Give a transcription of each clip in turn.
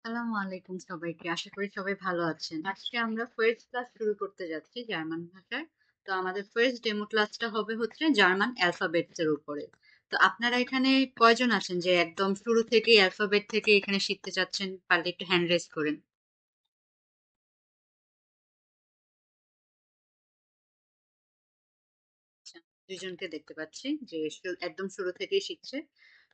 আসসালামু আলাইকুম সবাইকে। আশা করি সবাই ভালো আছেন। আজকে আমরা ফার্স্ট ক্লাস শুরু করতে যাচ্ছি জার্মান ভাষায়। তো আমাদের ফার্স্ট ডেমো ক্লাসটা হবে হচ্ছে জার্মান অ্যালফাবেটস এর উপরে। তো আপনারা এখানে কয়জন আছেন যে একদম শুরু থেকে অ্যালফাবেট থেকে এখানে শিখতে চাচ্ছেন? পারলে একটু হ্যান্ড রেজ করেন। আচ্ছা, দুইজনকে দেখতে পাচ্ছি যে একদম শুরু থেকেই শিখছে।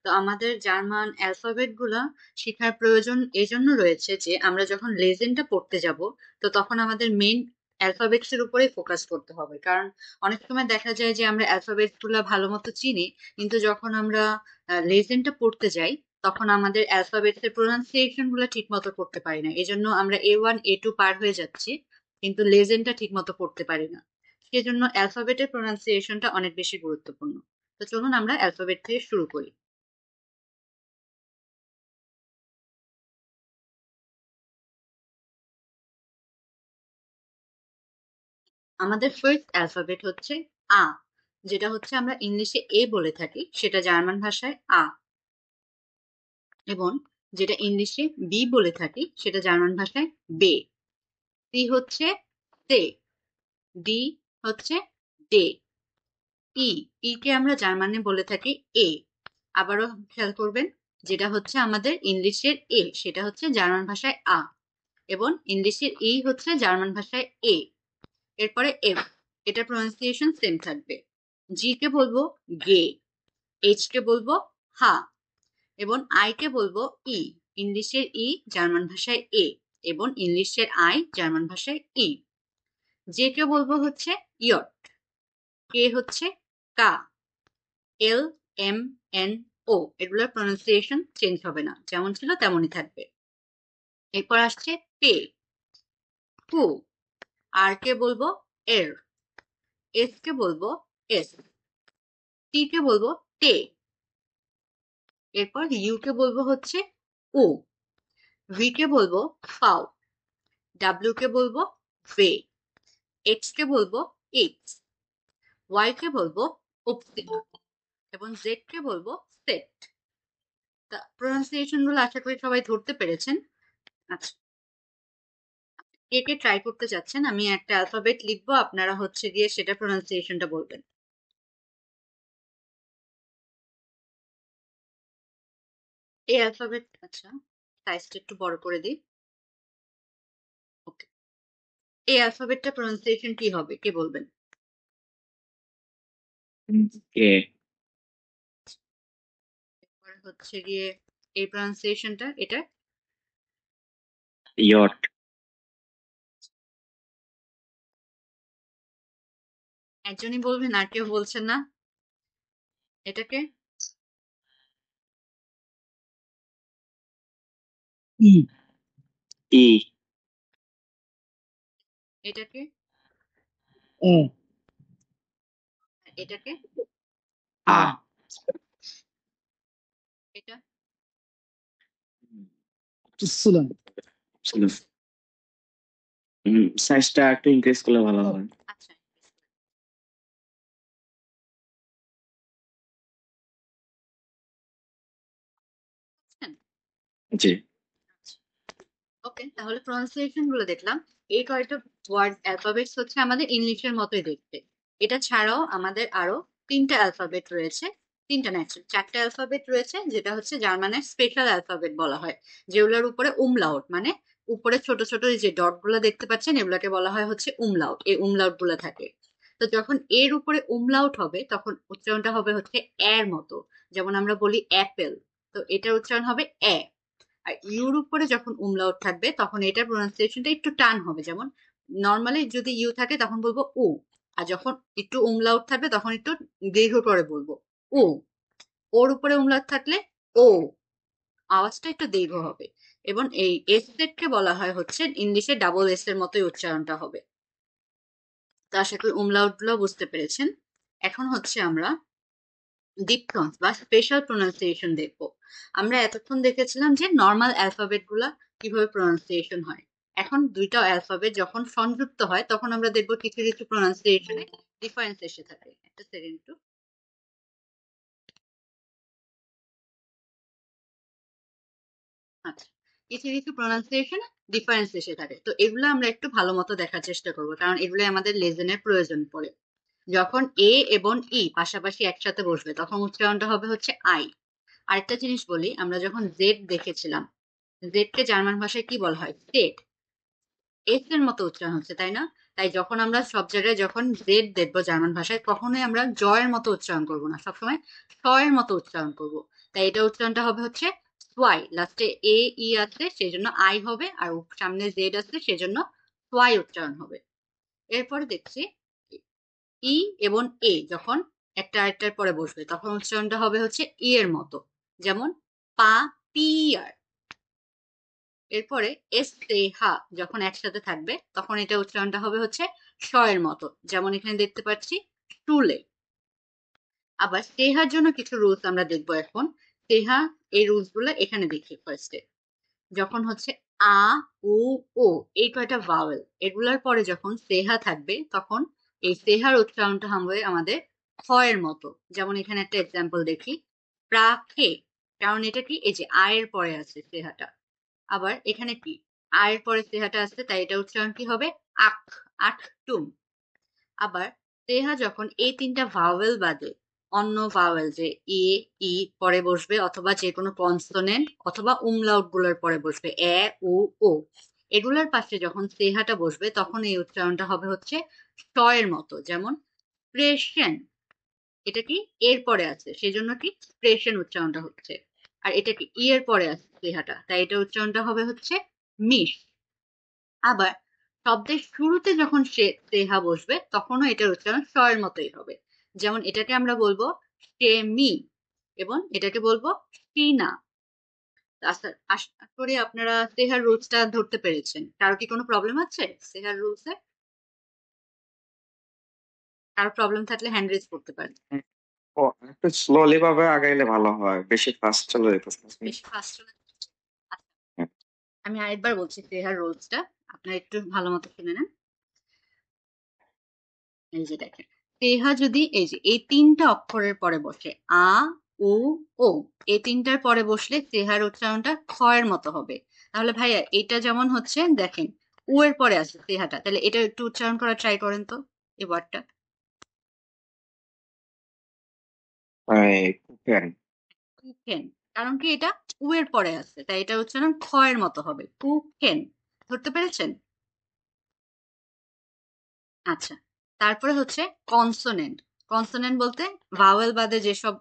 তো আমাদের জার্মান অ্যালফাবেট গুলা শেখার প্রয়োজন এজন্য রয়েছে যে আমরা যখন লেজেন্ডটা পড়তে যাব, তো তখন আমাদের মেইন অ্যালফাবেটস এর উপরে ফোকাস করতে হবে। কারণ অনেক সময় দেখা যায় যে আমরা অ্যালফাবেটস গুলা ভালো মতো চিনি, কিন্তু যখন আমরা লেজেন্ডটা পড়তে যাই তখন আমাদের অ্যালফাবেটস এর প্রোনাউন্সিয়েশন গুলা ঠিক মতো করতে পারি না। এজন্য আমরা A1 A2 পার হয়ে যাচ্ছি, কিন্তু লেজেন্ডটা ঠিক মতো পড়তে পারি না। সেজন্য অ্যালফাবেটের প্রোনাউন্সিয়েশনটা অনেক বেশি গুরুত্বপূর্ণ। তো চলুন আমরা অ্যালফাবেট থেকে শুরু করি। আমাদের ফার্স্ট অ্যালফাবেট হচ্ছে আ, যেটা হচ্ছে আমরা ইংলিশে এ বলে থাকি, সেটা জার্মান ভাষায় আ। এবং যেটা ইংলিশে বি বলে থাকি, সেটা জার্মান ভাষায় বে। সি হচ্ছে সে, ডি হচ্ছে ডে। ই, ই কে আমরা জার্মানে বলে থাকি এ। আবারও খেয়াল করবেন, যেটা হচ্ছে আমাদের ইংলিশের এ, সেটা হচ্ছে জার্মান ভাষায় আ। এবং ইংলিশের ই হচ্ছে জার্মান ভাষায় এ। এরপরে এফ, এটা প্রনাউন্সিয়েশন সেম থাকবে। জি কে বলবো গে, এইচ কে বলবো হা, এবং আই কে বলবো ই। ইংলিশের ই জার্মান ভাষায় এ, এবং ইংলিশের আই জার্মান ভাষায় ই। জে কে বলবো হচ্ছে ইয়ট, কে হচ্ছে কা, এল এম এন ও। এগুলোর প্রনাউন্সিয়েশন চেঞ্জ হবে না, যেমন ছিল তেমনই থাকবে। এরপর আসছে পে, হু। আর কে বলবো এর, এস কে বলবো এস, টি কে বলবো টে। এরপর ইউ কে বলবো হচ্ছে উ, ভি কে বলবো ফাও, ডাব্লিউ কে বলবো ভে, এক্স কে বলবো ইটস, ওয়াই কে বলবো উপসিট, এবং জেড কে বলবো সেট। তা প্রনাউন্সিয়েশন গুলো আশা করি সবাই ধরতে পেরেছেন। আচ্ছা, কে কে ট্রাই করতে চাচ্ছেন? আমি একটা অ্যালফাবেট লিখবো, আপনারা হচ্ছে গিয়ে সেটা প্রনাউন্সিয়েশনটা বলবেন। এই অ্যালফাবেট, আচ্ছা সাইজটা একটু বড় করে দিই। ওকে, এই অ্যালফাবেটটা প্রনাউন্সিয়েশন কি হবে, কে বলবেন? কে, এরপরে হচ্ছে গিয়ে এই প্রনাউন্সিয়েশনটা, এটা ইয়ট, একজনই বলবেন, আর কেউ বলছেন না? এটাকে ই, ই, এটাকে ও, এটাকে আ, এটা ছিল ছিল। সাইজটা একটু ইনক্রিজ করলে ভালো হয়। আচ্ছা, বুঝছেন? জি, ওকে, তাহলে প্রনাউন্সিয়েশন গুলো দেখলাম। এই কয়টা ওয়ার্ড অ্যালফাবেটস হচ্ছে আমাদের ইংলিশের মতোই দেখতে। এটা ছাড়াও আমাদের আরো তিনটা অ্যালফাবেট রয়েছে। তিনটা না, চারটা অ্যালফাবেট রয়েছে, যেটা হচ্ছে জার্মানের স্পেশাল অ্যালফাবেট বলা হয়। যেগুলোর উপরে উমলাউট, মানে উপরে ছোট ছোট এই যে ডট গুলো দেখতে পাচ্ছেন, এগুলোকে বলা হয় হচ্ছে উমলাউট। এই উমলাউট গুলো থাকে। তো যখন এর উপরে উমলাউট হবে তখন উচ্চারণটা হবে হচ্ছে এর মতো। যেমন আমরা বলি অ্যাপেল, তো এটার উচ্চারণ হবে এ। আর ইউর উপরে যখন উমলাউট থাকবে তখন এটার প্রোনাউন্সিয়েশনটা একটু টান হবে। যেমন নর্মালি যদি ইউ থাকে তখন বলবো উ, আর যখন একটু উমলাউট থাকবে তখন একটু দীর্ঘ করে বলবো উ। ওর উপরে উমলাউট থাকলে ও, আওয়াজটা একটু দীর্ঘ হবে। এবং এই এস সেটকে বলা হয় হচ্ছে ইংলিশে ডাবল এস এর মতোই উচ্চারণটা হবে। তো আশা করি উমলাউট গুলো বুঝতে পেরেছেন। এখন হচ্ছে আমরা ডিপথংস বা স্পেশাল প্রোনাউন্সিয়েশন দেখবো। আমরা এতক্ষণ দেখেছিলাম যে নর্মাল অ্যালফাবেট গুলা কিভাবে প্রোনাউন্সিয়েশন হয়। এখন দুইটা অ্যালফাবেট যখন সংযুক্ত হয় তখন আমরা দেখবো কিছু কিছু প্রোনাউন্সিয়েশনে ডিফারেন্স এসে থাকে। একটা সেকেন্ড একটু। আচ্ছা, কিছু কিছু প্রোনাউন্সিয়েশন ডিফারেন্স এসে থাকে, তো এগুলো আমরা একটু ভালো মতো দেখার চেষ্টা করবো, কারণ এগুলো আমাদের লেজেনের প্রয়োজন পড়ে। যখন এ এবং ই পাশাপাশি একসাথে বসবে তখন উচ্চারণটা হবে হচ্ছে আই। আরেকটা জিনিস বলি, আমরা যখন জেড দেখেছিলাম, জেড কে জার্মান ভাষায় কি বলা হয়? স্টেট। এস এর মতো উচ্চারণ হচ্ছে, তাই না? তাই যখন আমরা সব জায়গায় যখন জেড দেখবো জার্মান ভাষায়, কখনোই আমরা জয়ের মতো উচ্চারণ করব না, সবসময় স এর মতো উচ্চারণ করব। তাই এটা উচ্চারণটা হবে হচ্ছে সোয়াই। লাস্টে এ ই আছে সেই জন্য আই হবে, আর সামনে জেড আছে সেই জন্য সোয়াই উচ্চারণ হবে। এরপরে দেখছি ই এবং এ যখন একটা আরেকটার পরে বসবে তখন উচ্চারণটা হবে হচ্ছে ই এর মতো, যেমন পা পিয়ার। এরপরে এস তে হা যখন একসাথে থাকবে তখন এটা উচ্চারণটা হবে হচ্ছে স এর মতো, যেমন এখানে দেখতে পাচ্ছি স্টুলে। আবার তেহার জন্য কিছু রুলস আমরা দেখবো এখন। তেহা, এই রুলস গুলো এখানে দেখি ফার্স্টে। যখন হচ্ছে আ উ ও, এই কয়টা ভাওয়েল, এগুলোর পরে যখন সেহা থাকবে তখন এই সেহার উচ্চারণটা হবে আমাদের খ এর মতো। যেমন এখানে একটা এক্সাম্পল দেখি, প্রাখে, কারণ এটা কি, এই যে আয়ের পরে আছে সেহাটা। আবার এখানে কি, আয়ের পরে সেহাটা আসছে, তাই এটা উচ্চারণ কি হবে? আখ, আখ টুম। আবার তেহা যখন এই তিনটা ভাওয়েল বাদে অন্য ভাওয়েল, যে এ ই পরে বসবে, অথবা যে কোনো কনসোনেন্ট অথবা উমলাউট গুলোর পরে বসবে, এ উ ও, এগুলোর পাশে যখন তেহাটা বসবে তখন এই উচ্চারণটা হবে হচ্ছে স এর মতো। যেমন প্রেশন, এটা কি এর পরে আছে সেজন্য কি প্রেশন উচ্চারণটা হচ্ছে। আর এটা কি ই এর পরে আছে তেহাটা, তাই এটা উচ্চারণটা হবে হচ্ছে মিশ। আবার শব্দের শুরুতে যখন সে তেহা বসবে তখনও এটার উচ্চারণ স এর মতোই হবে। যেমন এটাকে আমরা বলবো সেমি, এবং এটাকে বলবো সিনা। আশা আশা করি আপনারা তেহার রুলসটা ধরতে পেরেছেন। কারো কি কোনো প্রবলেম আছে তেহার রুলসে? কারো প্রবলেম থাকলে হ্যান্ড রেজ করতে পারেন। ও, একটু স্লোলি ভাবে আগাইলে ভালো হয়, বেশি ফাস্ট চলে যেতেছে। বেশি ফাস্ট হলে আমি আরেকবার বলছি তেহার রুলসটা, আপনারা একটু ভালো মতো শুনে নেন। এই যে দেখেন, তেহা যদি এই যে এই তিনটা অক্ষরের পরে বসে, আ উ ও, এই তিনটার পরে বসলে তেহার উচ্চারণটা খ এর মতো হবে। তাহলে ভাইয়া এটা যেমন হচ্ছে দেখেন, উ এর পরে আছে তেহাটা, তাহলে এটা একটু উচ্চারণ করা ট্রাই করেন তো, এই ওয়ার্ডটা। কুকেন। কুকেন, কারণ কি এটা উ এর পরে আছে, তাই এটা উচ্চারণ খ এর মতো হবে, কুকেন। ধরতে পেরেছেন? আচ্ছা, তারপরে হচ্ছে কনসোনেন্ট। কনসোনেন্ট বলতে ভাওয়েল বাদে যেসব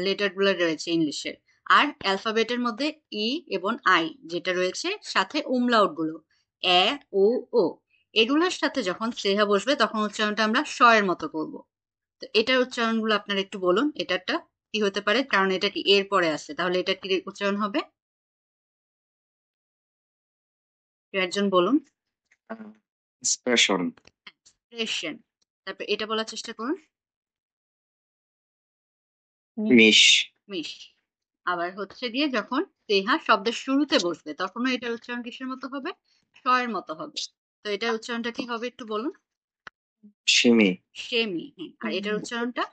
লেটার গুলো রয়েছে ইংলিশের, আর অ্যালফাবেটের মধ্যে ই এবং আই যেটা রয়েছে, সাথে উমলাউট গুলো এ ও ও, এগুলোর সাথে যখন সেহা বসবে তখন উচ্চারণটা আমরা স এর মতো করব। তো এটার উচ্চারণগুলো আপনারা একটু বলুন, এটারটা কি হতে পারে, কারণ এটা কি এর পরে আছে, তাহলে এটা কি উচ্চারণ হবে? কেউ একজন বলুন। এক্সপ্রেশন। রেশন। তারপর এটা বলার চেষ্টা করুন। মিশ। মিশ। আবার হচ্ছে গিয়ে যখন তেহা শব্দের শুরুতে বসবে তখনও এটার উচ্চারণ কিসের মতো হবে? স এর মতো হবে। তো এটার উচ্চারণটা কি হবে একটু বলুন। সিমি। সেমি, হ্যাঁ। আর এটার উচ্চারণটা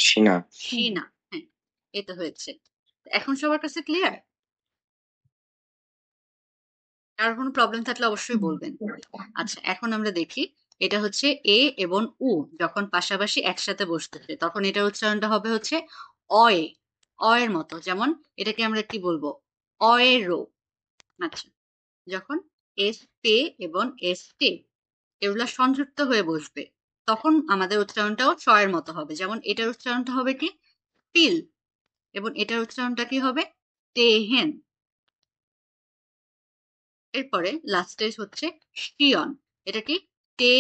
সিনা। শিনা, হ্যাঁ। এই তো হয়েছে। এখন সবার কাছে ক্লিয়ার? কারোর কোনো প্রবলেম থাকলে অবশ্যই বলবেন। আচ্ছা, এখন আমরা দেখি, এটা হচ্ছে এ এবং উ যখন পাশাপাশি একসাথে বসতেছে তখন এটার উচ্চারণটা হবে হচ্ছে অয়ে, অয়ের মতো। যেমন এটাকে আমরা কি বলবো? অয়েরো। আচ্ছা, যখন এস পে এবং এস তে এগুলা সংযুক্ত হয়ে বসবে তখন আমাদের উচ্চারণটাও স এর মতো হবে। যেমন এটার উচ্চারণটা হবে কি পিল, এবং এটার উচ্চারণটা কি হবে তেহেন। এরপরে লাস্টে হচ্ছে শিয়ন, এটা কি টে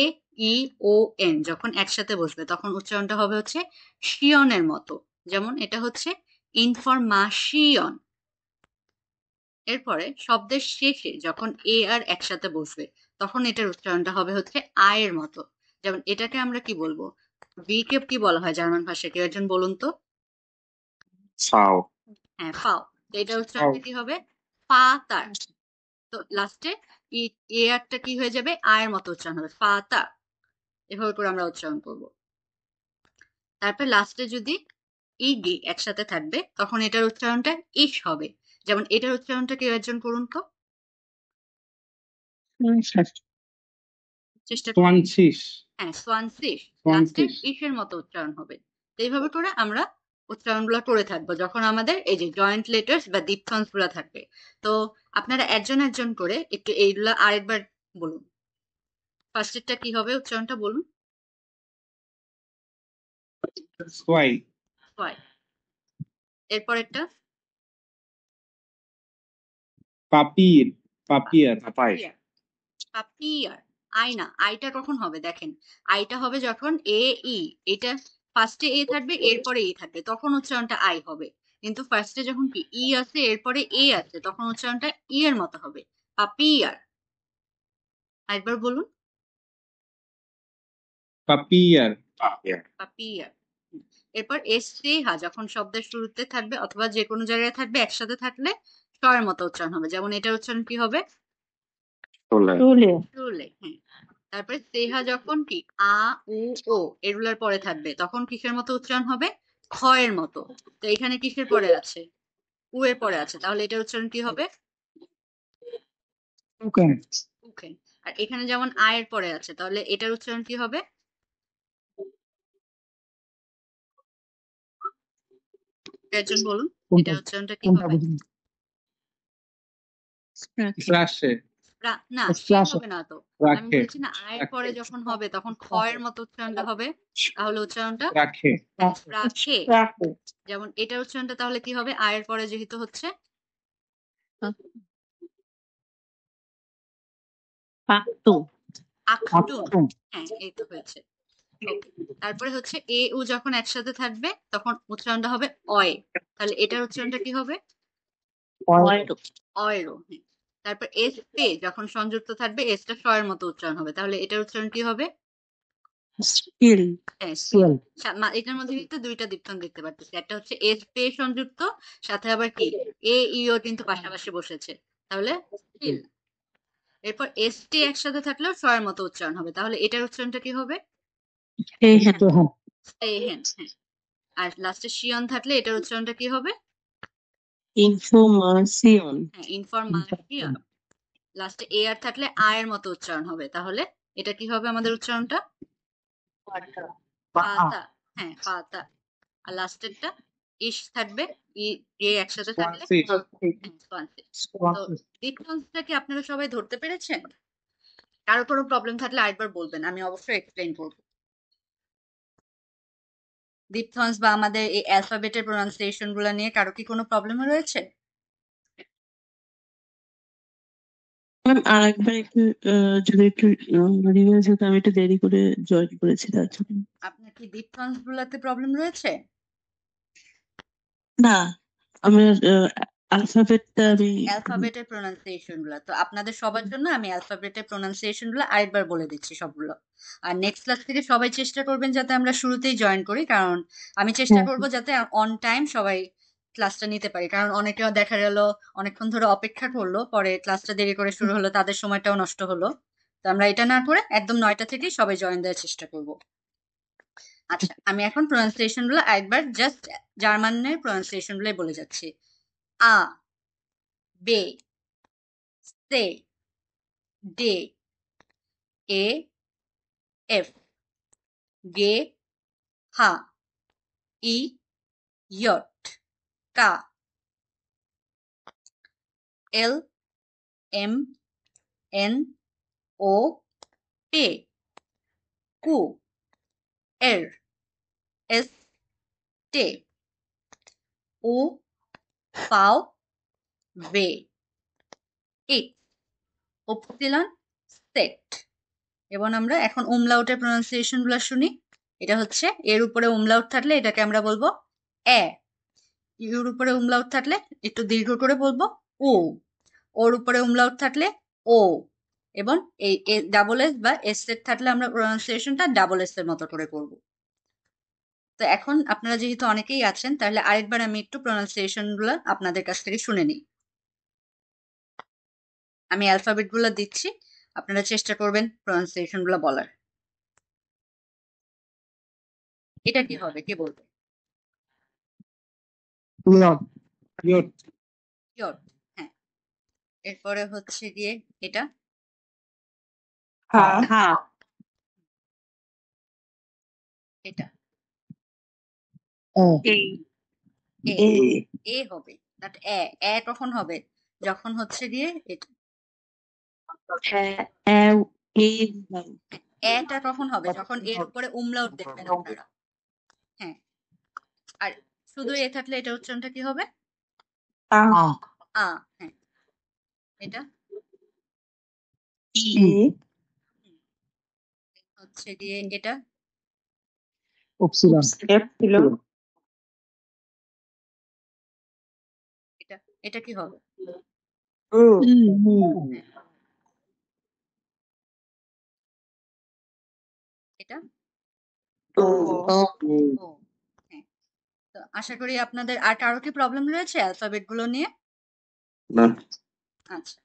ই ও এন যখন একসাথে বসবে তখন উচ্চারণটা হবে হচ্ছে শিয়নের মতো। যেমন এটা হচ্ছে ইনফরমাশিয়ন। এরপরে শব্দের শেষে যখন এ আর একসাথে বসবে তখন এটার উচ্চারণটা হবে হচ্ছে আয়ের মতো। যেমন এটাকে আমরা কি বলবো? ভি কে কি বলা হয় জার্মান ভাষায়, কেউ একজন বলুন তো। ফাও। হ্যাঁ, ফাও। তো এটার উচ্চারণটা কি হবে? ফাতার। তো লাস্টে এ একটা কি হয়ে যাবে? আয়ের মতো উচ্চারণ হবে, ফাতা। এভাবে করে আমরা উচ্চারণ করব। তারপর লাস্টে যদি ইগি একসাথে থাকবে তখন এটার উচ্চারণটা ইস হবে। যেমন এটার উচ্চারণটা কেউ একজন করুন তো, চেষ্টা করুন। সোয়ানশিস হ্যাঁ, সোয়ানসিস, লাস্টে সোয়ানশিস ইসের মতো উচ্চারণ হবে। তো এইভাবে করে আমরা উচ্চারণগুলো করে থাকবো যখন আমাদের এই যে জয়েন্ট লেটার্স বা ডিপথন্স গুলা থাকবে। তো আপনারা একজন একজন করে একটু এইগুলা আরেকবার বলুন। ফার্স্টেরটা কি হবে, উচ্চারণটা বলুন। সোয়াই হয়। এরপরেরটা পাপির পাপিয়ার পাপাই পাপিয়ার। পাপিয়ার। আয়না, আইটা কখন হবে দেখেন, আইটা হবে যখন এ ই, এটা ফার্স্টে এ থাকবে এরপরে ই থাকবে, তখন উচ্চারণটা আই হবে। কিন্তু ফার্স্টে যখন কি ই আছে এরপরে এ আছে তখন উচ্চারণটা ই এর মতো হবে। পাপিয়ার। আরেকবার বলুন। পাপিয়ার পাপিয়া পাপিয়ার। এরপর এস্তেহা যখন শব্দের শুরুতে থাকবে অথবা যে কোনো জায়গায় থাকবে একসাথে থাকলে স এর মতো উচ্চারণ হবে। যেমন এটার উচ্চারণ কি হবে, তোলে শুরুলে। হ্যাঁ। তারপরে সেহা যখন কি আ উ ও এগুলোর পরে থাকবে তখন কিসের মতো উচ্চারণ হবে, খ এর মতো। তো এখানে কিসের পরে আছে, উ এর পরে আছে, তাহলে এটার উচ্চারণ কি হবে, উখে। আর এখানে যেমন আ এর পরে আছে তাহলে এটার উচ্চারণ কি হবে, একজন বলুন এটার উচ্চারণটা কি হবে। স্রাসে না সে হবে না তো, আমি রাখে বলেছি না আয়ের পরে যখন হবে তখন খ এর মতো উচ্চারণটা হবে, তাহলে উচ্চারণটা রাখে রাখে। যেমন এটার উচ্চারণটা তাহলে কি হবে, আয়ের পরে যেহেতু হচ্ছে আখটুন। হ্যাঁ, এই তো হয়েছে। ওকে। তারপরে হচ্ছে এ উ যখন একসাথে থাকবে তখন উচ্চারণটা হবে অয়, তাহলে এটার উচ্চারণটা কি হবে, অয়রো। হ্যাঁ। তারপর এস পে যখন সংযুক্ত থাকবে এসটা স এর মতো উচ্চারণ হবে, তাহলে এটার উচ্চারণ কি হবে, হ্যাঁ, স্পিল। এটার মধ্যে কিন্তু দুইটা দিপথন দেখতে পাচ্ছি, একটা হচ্ছে এস পে সংযুক্ত, সাথে আবার কি এ ইও কিন্তু পাশাপাশি বসেছে, তাহলে স্পিল। এরপর এস টি একসাথে থাকলেও স এর মতো উচ্চারণ হবে, তাহলে এটার উচ্চারণটা কি হবে, স্টেহেন। হ্যাঁ। আর লাস্টে শিয়ন থাকলে এটার উচ্চারণটা কি হবে, হ্যাঁ, ইনফরমাশিয়ন। লাস্টে এ আর থাকলে আ এর মতো উচ্চারণ হবে, তাহলে এটা কি হবে আমাদের উচ্চারণটা, ফাতা। হ্যাঁ, ফাতা। আর লাস্টেরটা ইশ থাকবে, ই এ একসাথে থাকলে সোয়ানশিস সোয়ানসিস। তো ডিফারেন্সটা কি আপনারা সবাই ধরতে পেরেছেন? কারো কোনো প্রবলেম থাকলে আরেকবার বলবেন, আমি অবশ্যই এক্সপ্লেইন করব। ডিপথন্স বা আমাদের এই অ্যালফাবেটের প্রোনাউন্সিয়েশন গুলো নিয়ে কারো কি কোনো প্রবলেম রয়েছে? ম্যাম আরেকবার একটু যদি একটু রিভাইজ হতো, আমি একটু দেরি করে জয়েন করেছি তার জন্য। আপনার কি ডিপথন্স গুলাতে প্রবলেম রয়েছে? না, আমার অ্যালফাবেটটা আমি অ্যালফাবেটের প্রোনাউন্সিয়েশন গুলো তো আপনাদের সবার জন্য আমি অ্যালফাবেটের প্রোনাউন্সিয়েশন গুলো আরেকবার বলে দিচ্ছি সবগুলো। আর নেক্সট ক্লাস থেকে সবাই চেষ্টা করবেন যাতে আমরা শুরুতেই জয়েন করি, কারণ আমি চেষ্টা করব যাতে অন টাইম সবাই ক্লাসটা নিতে পারি, কারণ অনেকে দেখা গেল অনেকক্ষণ ধরে অপেক্ষা করলো পরে ক্লাসটা দেরি করে শুরু হলো, তাদের সময়টাও নষ্ট হলো। তো আমরা এটা না করে একদম 9টা থেকেই সবাই জয়েন দেওয়ার চেষ্টা করব। আচ্ছা, আমি এখন প্রোনাউন্সিয়েশন গুলো একবার জাস্ট জার্মানের প্রোনাউন্সিয়েশন গুলোই বলে যাচ্ছি। আ, বে, সে, ডে, এ, এফ, গে, হা, ই, ইয়ট, কা, এল, এম, এন, ও, পে, কু, এর, এস, টে, ও, পাও, ভে, ইক, উপসিলন, সেট। এবং আমরা এখন উমলাউটের প্রোনাউন্সিয়েশন গুলো শুনি। এটা হচ্ছে এর উপরে উমলাউট থাকলে এটাকে আমরা বলবো এ, ইউর উপরে উমলাউট থাকলে একটু দীর্ঘ করে বলবো ও, ওর উপরে উমলাউট থাকলে ও, এবং এই ডাবল এস বা এস সেট থাকলে আমরা প্রোনাউন্সিয়েশনটা ডাবল এস এর মতো করে করব। তো এখন আপনারা যেহেতু অনেকেই আছেন তাহলে আরেকবার আমি একটু প্রোনাউন্সিয়েশন গুলো আপনাদের কাছ থেকে শুনে নিই। আমি অ্যালফাবেট গুলো দিচ্ছি, আপনারা চেষ্টা করবেন প্রোনাউন্সিয়েশন গুলো বলার। এটা কি হবে কে বলবে? ইয়ট ইয়ট, হ্যাঁ। এরপরে হচ্ছে গিয়ে এটা হা এটা এই এ এ এ হবে, বাট এ কখন হবে? যখন হচ্ছে গিয়ে এটা এ এই এটা কখন হবে? যখন এর উপরে umlaut দেখবেন আপনারা। হ্যাঁ, আর শুধু এ থাকলে এটা উচ্চারণটা কি হবে? আ আ, হ্যাঁ। এটা ই হুম, হচ্ছে গিয়ে এটা এপসিলন এটা এটা কি হবে? হ্যাঁ, এটা ও ও, হ্যাঁ। তো আশা করি আপনাদের আর কারো কি প্রবলেম রয়েছে অ্যালফাবেট গুলো নিয়ে? না। আচ্ছা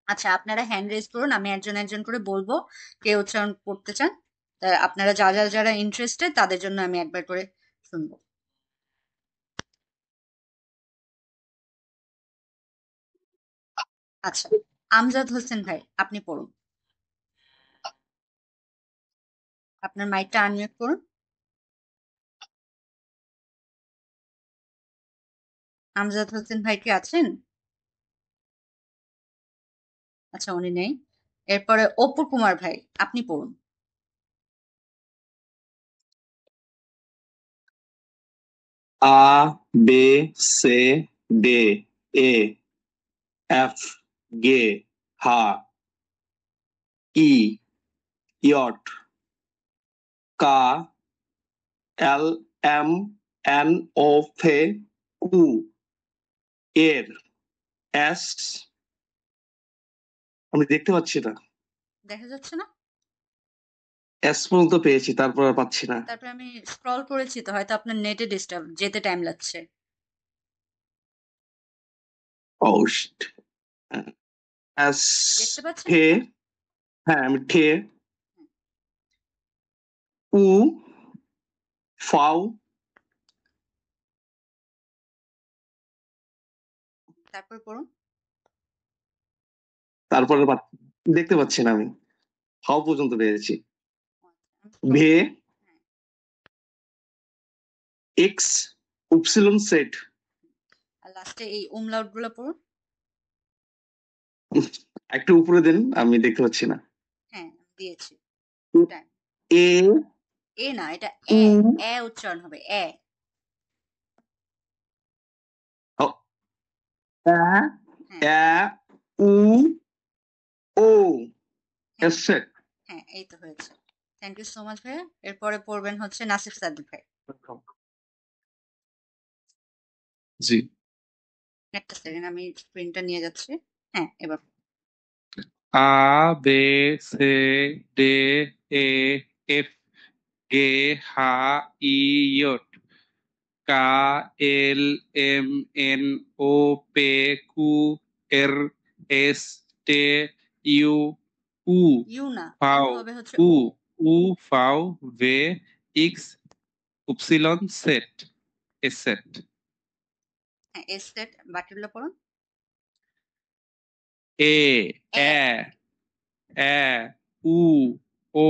আচ্ছা, আপনারা হ্যান্ড রেজ করুন, আমি একজন একজন করে বলবো কে উচ্চারণ করতে চান। তা আপনারা যারা ইন্টারেস্টেড তাদের জন্য আমি একবার করে শুনবো। আচ্ছা, আমজাদ হোসেন ভাই, আপনি পড়ুন। আপনার মাইকটা আনমিউট করুন। আমজাদ হোসেন ভাই কি আছেন? আচ্ছা, উনি নেই। এরপরে অপু কুমার ভাই, আপনি পড়ুন। A, B, C, D, E, F, G, H, I, J, K, L, M, N, O, P, Q, R, S, আমি দেখতে পাচ্ছি না। দেখা যাচ্ছে না? এস পর্যন্ত পেয়েছি, তারপর আর পাচ্ছি না। তারপরে আমি স্ক্রল করেছি তো, হয়তো আপনার নেটে ডিস্টার্ব, যেতে টাইম লাগছে। ও শিট। এস, দেখতে পাচ্ছেন ঠে, এটা? হ্যাঁ আমি ঠে, উ, ফাউ, তারপর পড়ুন। তারপরে দেখতে পাচ্ছি না আমি। ফাউ পর্যন্ত পেয়েছি। আমি scroll ভে, হ্যাঁ, এক্স, উপসিলন সেট। আর লাস্টে এই umlaut গুলো পড়ুন। একটু উপরে দেন, আমি দেখতে পাচ্ছি না। হ্যাঁ, আমি দিয়েছি। টাইম। এ, এ না, এটা উ, এ উচ্চারণ হবে, এ। ও, আ, হ্যাঁ, আ, উ, ও, হ্যাঁ, এসেট। হ্যাঁ, এই তো হয়েছে। থ্যাংক ইউ সো মাচ ভাইয়া। এরপরে পড়বেন হচ্ছে নাসিফ সাদিক ভাই। জি। একটা সেকেন্ড, আমি স্ক্রিনটা নিয়ে যাচ্ছি। হ্যাঁ, এবার A, B, C, D, E, F, G, H, I, J, K, L, M, N, O, P, Q, R, S, T, U, U, U না, ইউ Vau, হবে হচ্ছে U, ও। U, Vau, V, X, Upsilon, Z, set. হ্যাঁ, S set, বাকিগুলো পড়ুন। A, A, A, A, U, O,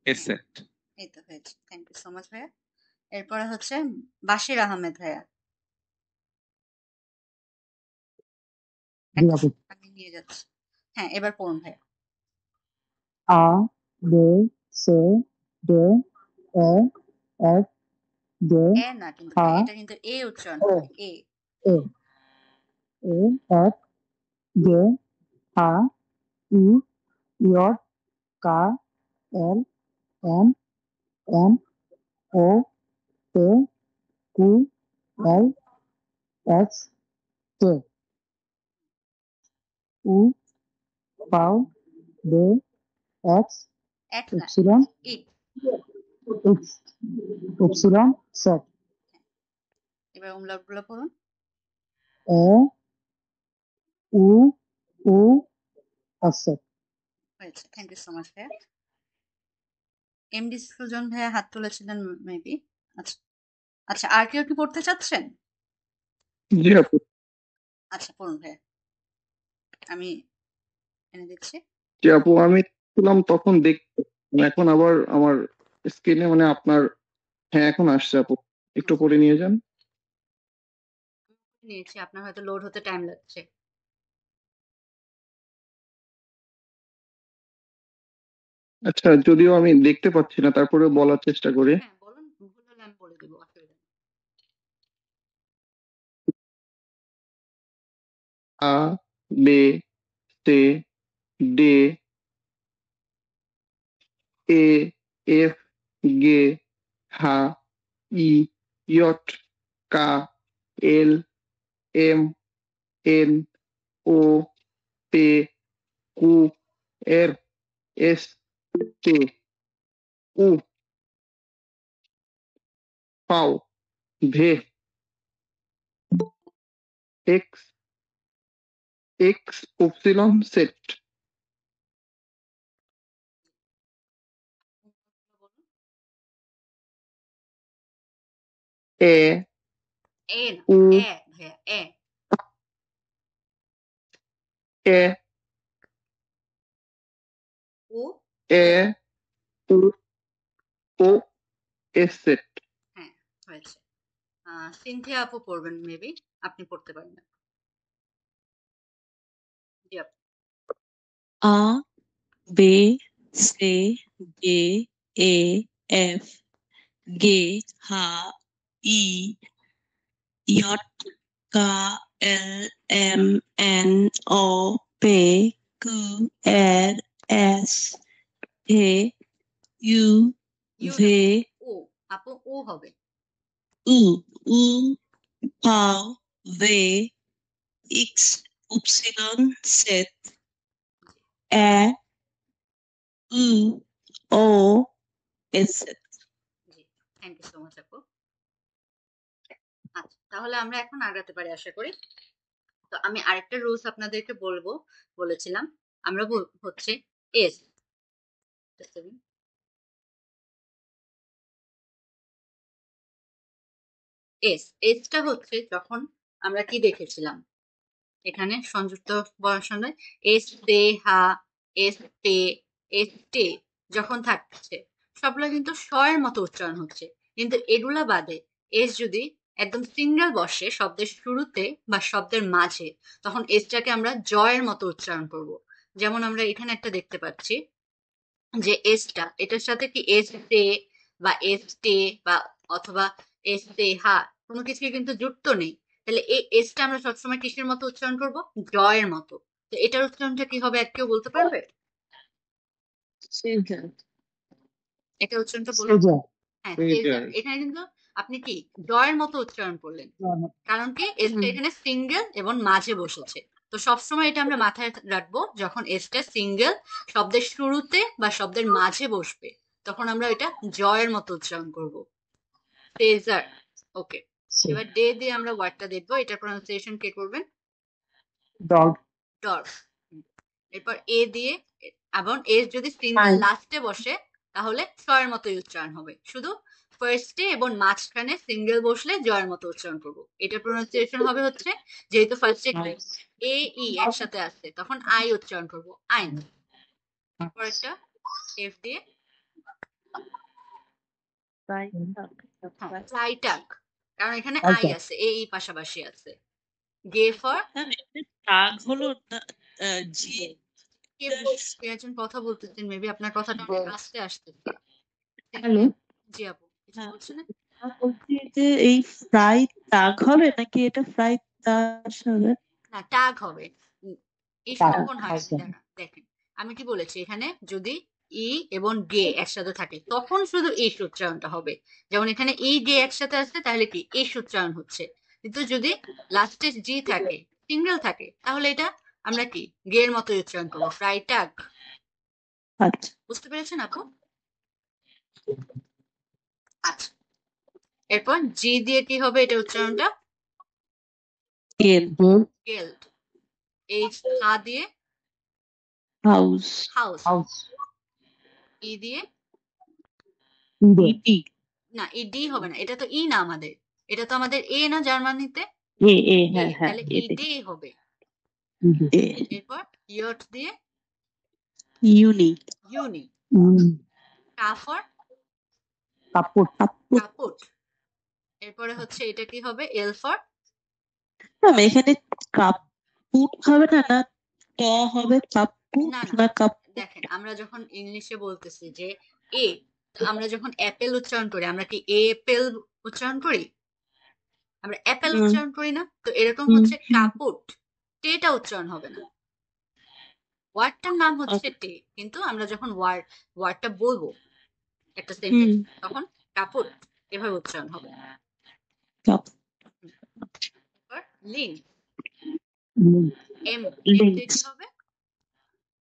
হ্যাঁ, set. এই তো হয়েছে। থ্যাংক ইউ সো মাচ ভাইয়া। এরপরে হচ্ছে বাশির আহমেদ ভাইয়া। একটা আমি নিয়ে যাচ্ছি। হ্যাঁ, এবার পড়ুন ভাইয়া। A, B, C, D, E, F, G, এ না কিন্তু H, ভাই, এটা কিন্তু এ উচ্চারণ হবে, এ। A, A, F, G, H, I, J, K, L, M, N, O, P, Q, R, S, T, U, V, W, X, এক না, Epsilon, ইট। X, Epsilon, Z, এবার umlaut গুলো পড়ুন। E, U, U, S, হয়েছে। থ্যাংক ইউ সো মাচ ভাইয়া। MD Sujan ভাইয়া হাত তুলেছিলেন মেবি। আচ্ছা আচ্ছা, আর কেউ কি পড়তে চাচ্ছেন? জি আপু। আচ্ছা পড়ুন ভাইয়া, আমি এনে দিচ্ছি। যে আপু আমি ছিলাম তখন এখন আবার আমার স্ক্রিনে মানে আপনার, হ্যাঁ এখন আসছে আপু, একটু পরে নিয়ে যান। নিয়েছি, আপনার হয়তো লোড হতে টাইম লাগছে। আচ্ছা, যদিও আমি দেখতে পাচ্ছি না, তারপরে বলার চেষ্টা করি। হ্যাঁ বলুন, ভুল হলে আমি বলে দেবো, অসুবিধা নেই। আ বে সে ডে এ এফ গে হা ই ইয়ট কা এল এম এন ও পে কু এর এস তে উ পাও ভে এক্স এক্স উপসিলন সেট বলুন। এ এ না, উ ভাইয়া এ। এ ও এ উ ও এস সেট। হ্যাঁ হয়েছে। সিনথিয়া আপু পড়বেন, মেবি আপনি পড়তে পারেন না। জি আপু। আ বে সে ডে এ এফ গে হা ই ইয়ট কা এল এম এন ও পে কু এর এস ভে ইউ ইউ না, ভে ও আপু, ও হবে। উ উ পাও ভে ইক্স উপসিলন সেট এ উ ও এস জি, থ্যাংক ইউ সো মাচ আপু। আচ্ছা তাহলে আমরা এখন আগাতে পারি আশা করি। তো আমি আরেকটা রুলস আপনাদেরকে বলেছিলাম। আমরা হচ্ছে এস, এসটা হচ্ছে যখন আমরা কি দেখেছিলাম এখানে সংযুক্ত বর্ণসন্ধি এস তে হা, এস তে, এস টে যখন থাকছে সবগুলো কিন্তু স এর মতো উচ্চারণ হচ্ছে। কিন্তু এগুলা বাদে এস যদি একদম সিঙ্গেল বসে শব্দের শুরুতে বা শব্দের মাঝে, তখন এসটাকে আমরা জয়ের মতো উচ্চারণ করব। যেমন আমরা এখানে একটা দেখতে পাচ্ছি যে এসটা, এটার সাথে কি এস তে বা এস টে বা অথবা এস তে হা কোনো কিছুই কিন্তু যুক্ত নেই। তাহলে এই এসটা আমরা সবসময় কিসের মতো উচ্চারণ করব? জয়ের মতো। তো এটার উচ্চারণটা কি হবে, কেউ বলতে পারবে? এটা উচ্চারণটা বলুন। সেজা হ্যাঁ Caesar. এখানে কিন্তু আপনি কি জয়ের মতো উচ্চারণ করলেন, কারণ কি এসটা এখানে সিঙ্গেল এবং মাঝে বসেছে। তো সবসময় এটা আমরা মাথায় রাখবো, যখন এসটা সিঙ্গেল শব্দের শুরুতে বা শব্দের মাঝে বসবে তখন আমরা এটা জয়ের মতো উচ্চারণ করব। সেজার। ওকে, এবার ডে দিয়ে আমরা ওয়ার্ডটা দেখবো, এটার প্রনাউন্সিয়েশন কে করবেন? Dog Dolf. এরপর এ দিয়ে, এবং এর যদি সিঙ্গেল লাস্টে বসে তাহলে জয়ের মতোই উচ্চারণ হবে। শুধু ফার্স্টে এবং মাঝখানে সিঙ্গেল বসলে জয়ের মতো উচ্চারণ করবো। এটার প্রনাউন্সিয়েশন হবে হচ্ছে, যেহেতু ফার্স্টে এ ই একসাথে আসছে তখন আই উচ্চারণ করবো, আইন। পরেরটা এফ দিয়ে, ফ্লাইটাক, কারণ এখানে আই আছে, এ ই পাশাপাশি আছে। গে ফর, টাগ হলো না জি কে একজন কথা বলতেছেন, মেবি আপনার কথাটা অনেক আস্তে আসতেছে। হ্যালো জি আপু কিছু বলছেন? বলছি যে এই ফ্রাই টাগ হবে নাকি এটা ফ্রাই তাস হবে? না, টাগ হবে। এই টাগ, কখন হয় আচ্ছা। দেখেন, আমি কি বলেছি এখানে যদি ই এবং গে একসাথে থাকে তখন শুধু এই উচ্চারণটা হবে। যেমন এখানে ই গে একসাথে আসছে তাহলে কি এই উচ্চারণ হচ্ছে। কিন্তু যদি লাস্টে জি থাকে, সিঙ্গেল থাকে, তাহলে এটা আমরা কি গে এর মতো উচ্চারণ করবো, ফ্রাই টাগ। আচ্ছা বুঝতে পেরেছেন আপু? আচ্ছা, এরপর জি দিয়ে কি হবে এটা উচ্চারণটা? গেল গেল্ড। এইচ হা দিয়ে হাউস হাউস। হাউস ই দিয়ে, ইডে ইটি না ই ডি হবে না, এটা তো ই না আমাদের, এটা তো আমাদের এ না জার্মানিতে। হ্যাঁ হ্যাঁ তাহলে এতে ইডে হবে। এ এরপর ইয়ট দিয়ে ইউনি ইউনি। কাফর কাপড় কাপুট কাপুট। এরপরে হচ্ছে এটা কি হবে? এল ফর ম্যাম এখানে কাপুট হবে না না ট হবে কাপুট না না না কাপুট দেখেন, আমরা যখন ইংলিশে বলতেছি যে এ, তো আমরা যখন অ্যাপেল উচ্চারণ করি আমরা কি এপেল উচ্চারণ করি? আমরা অ্যাপেল হুম, উচ্চারণ করি না? তো এরকম হুম, হচ্ছে কাপুট, টেটা উচ্চারণ হবে না। ওয়ার্ডটার নাম হচ্ছে টে, কিন্তু আমরা যখন ওয়ার্ডটা বলবো একটা সেন্টেন্স, হুম, তখন কাপুট এভাবে উচ্চারণ হবে। কাপ- এরপর লিন, এম দিয়ে লিঙ্কস কি হবে?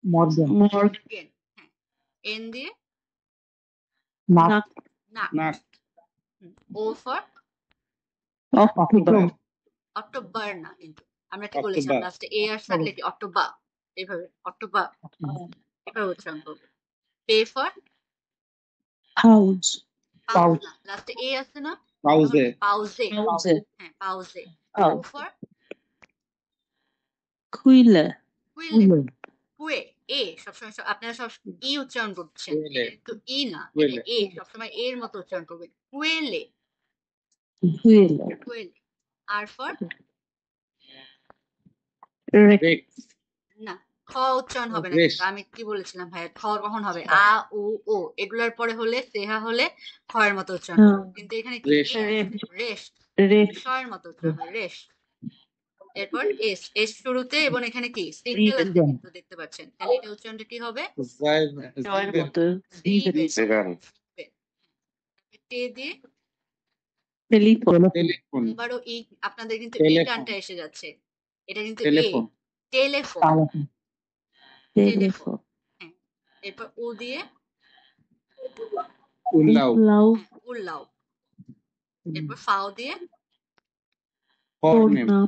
Morgan Morgan. হ্যাঁ, এন দিয়ে নাক নাক নাক। নাক ও ফর অক্টোবর অক্টোবর না, কিন্তু আমরা কি বলেছিলাম অক্টোবর লাস্টে এ আর থাকলে কি অক্টোবর, এইভাবে অক্টোবর এভাবে উচ্চারণ করবো। পে ফর হাউস পাউজ পাউচ না, লাস্টে এ আছে না, পাউজে পাউজে। হাউসে হ্যাঁ, পাউজে। How O for কুইলে কুইলে। কুয়ে, এ সবসময় আপনারা সব ই উচ্চারণ করছেন, কুয়েলে। এটা কিন্তু ই না, এটা কুয়েলে। এ, সবসময় এর মতো উচ্চারণ করবেন। কুয়েলে, কুইলে কুয়েলে। আর ফর রেক্স না, খ উচ্চারণ হবে না, রেশ কিন্তু আমি কি বলেছিলাম ভাইয়া, খ কখন হবে? আ উ ও এগুলোর পরে হলে, সেহা হলে খয়ের মতো উচ্চারণ হ্যাঁ হবে, কিন্তু এখানে কি রেশ এ আছে, রেস্ট, রেক শয়ের মতো উচ্চারণ হবে, রেস্ট। এরপর এস, এস শুরুতে, এবং এখানে কি সিঙ্গেল আছে রিজেন কিন্তু দেখতে পাচ্ছেন, তাহলে এটা উচ্চারণটা কি হবে? জয়ের জিভেন মতো জিভেন। জিভেন টে দিয়ে টেলিফোন টেলিফোন আবারও ই, আপনাদের কিন্তু ই টেলিফোন টানটা এসে যাচ্ছে, এটা কিন্তু এ। Telephone telephone. Telephone telephone. হ্যাঁ, এরপর উ দিয়ে উল্লাও লাউ হ্যাঁ উল্লাও। এরপর ফাও দিয়ে ফরনেম নাম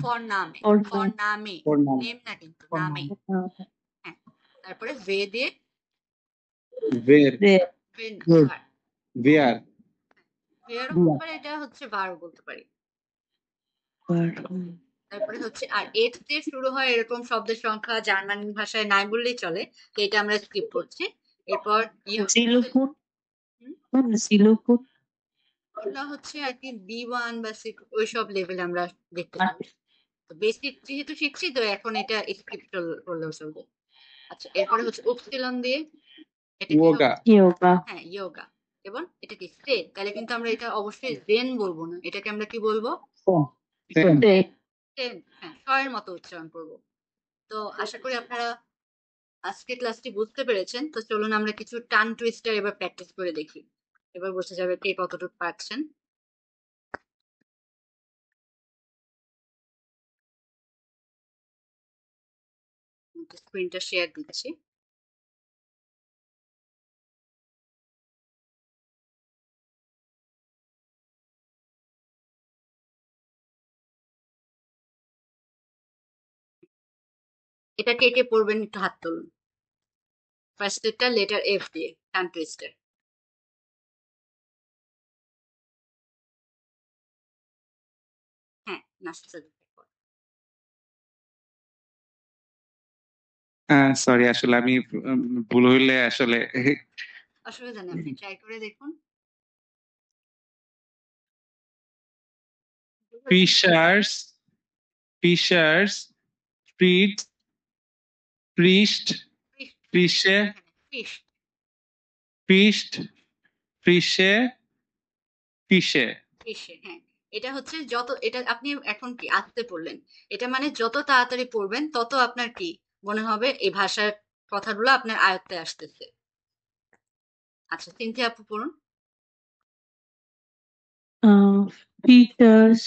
ফর নামে, ফর ফর নাম নামে, ফর নাম নেম না কিন্তু নামে। হ্যাঁ, তারপরে ভে দিয়ে ভের রেক ভেন Good. ভার, ভেয়ার ভেয়ারও বলতে পারি, এটা হচ্ছে ভারও বলতে পারি। তারপরে হচ্ছে, আর এট দিয়ে শুরু হয় এরকম শব্দের সংখ্যা জার্মান ভাষায় নাই বললেই চলে, তো এটা আমরা স্কিপ করছি। এরপর জিলোফোন হুম, জিলোফোন ওগুলা হচ্ছে আর কি B1 বা ওইসব লেভেলে আমরা দেখতে পাবো। বেসিক যেহেতু শিখছি, তো এখন এটা স্কিপ করলেও চলবে। আচ্ছা, এরপরে হচ্ছে উপসিলন দিয়ে, এটা কি হবে? ইয়োগা ইয়োগা হ্যাঁ, ইয়োগা। এবং এটা কি স্টেট, তাহলে কিন্তু আমরা এটা অবশ্যই জেন বলবো না, এটাকে আমরা কি বলবো? Phone. Sen rake ten. হ্যাঁ, শয়ের মতো উচ্চারণ করবো। তো আশা করি আপনারা আজকে ক্লাসটি বুঝতে পেরেছেন। তো চলুন আমরা কিছু টান টুইস্টার এবার প্র্যাকটিস করে দেখি, এবার বোঝা যাবে কে কতটুকু পারছেন। স্ক্রিনটা শেয়ার দিচ্ছি। এটা কে কে পড়বেন একটু হাত তুলুন। ফার্স্টেরটা লেটার এফ দিয়ে, টান টুইস্টার। হ্যাঁ, নাস্তা। সরি আসলে আমি ভুল হইলে আসলে অসুবিধা নেই, আপনি ট্রাই করে দেখুন। Fishers fishers ফ্রিড ফ্রিস্ট ফিশে fish, feast ফিশে ফিশে ফিশে। হ্যাঁ, এটা হচ্ছে যত, এটা আপনি এখন কি আস্তে পড়লেন, এটা মানে যত তাড়াতাড়ি পড়বেন তত আপনার কি মনে হবে এই ভাষার কথাগুলো আপনার আয়ত্তে আসতেছে। আচ্ছা, সিনথিয়া আপু পড়ুন। ফিচার্স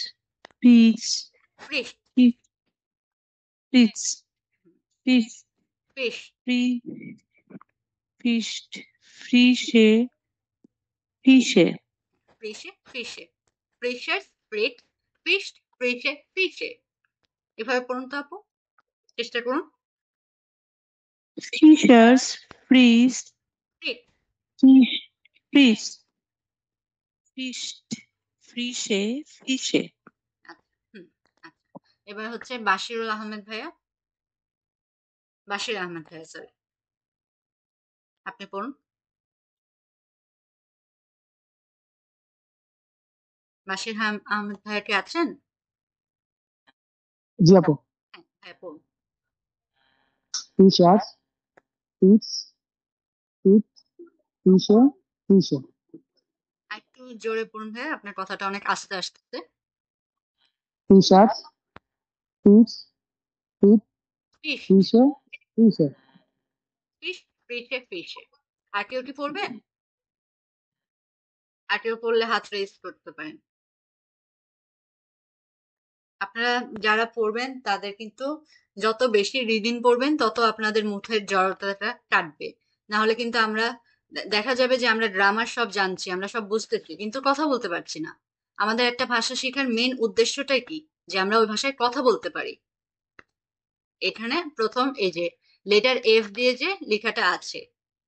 ফিচ ফিশ, ফিচ ফিচ ফিশ, ফ্রি ফিস্ট ফ্রিশে ফিশে ফিশে, ফিশে, ফিশার্স, ফ্রিট, ফিশড, ফিশে, ফিশে। এভাবে পড়ুন তো আপু, চেষ্টা করুন। Fishers fridge ফ্রিট, fish fish feast ফ্রিশে ফিশে আচ্ছা, এবার হচ্ছে বাশির আহমেদ ভাইয়া, সরি, আপনি পড়ুন। বাশির আহমেদ ভাইয়া কি আছেন? জি আপু। হ্যাঁ ভাইয়া পড়ুন। T-shirts, teeth, t-shirt, t-shirt. আর একটু জোরে পড়ুন ভাইয়া, আপনার কথাটা অনেক আস্তে আসতেছে। T-shirts, teeth, fish, t-shirt, t-shirt. Fish, ফিশে। আর কেউ কি পড়বেন? আর কেউ পড়লে হাত রেজ করতে পারেন। আপনারা যারা পড়বেন তাদের কিন্তু যত বেশি রিডিং পড়বেন তত আপনাদের মুখের জড়তাটা কাটবে। না হলে কিন্তু আমরা দেখা যাবে যে আমরা গ্রামার সব জানছি, আমরা সব বুঝতেছি, কিন্তু কথা বলতে পারছি না। আমাদের একটা ভাষা শেখার মেন উদ্দেশ্যটাই কি? যে আমরা ওই ভাষায় কথা বলতে পারি। এখানে প্রথম এই যে লেটার এফ দিয়ে যে লেখাটা আছে,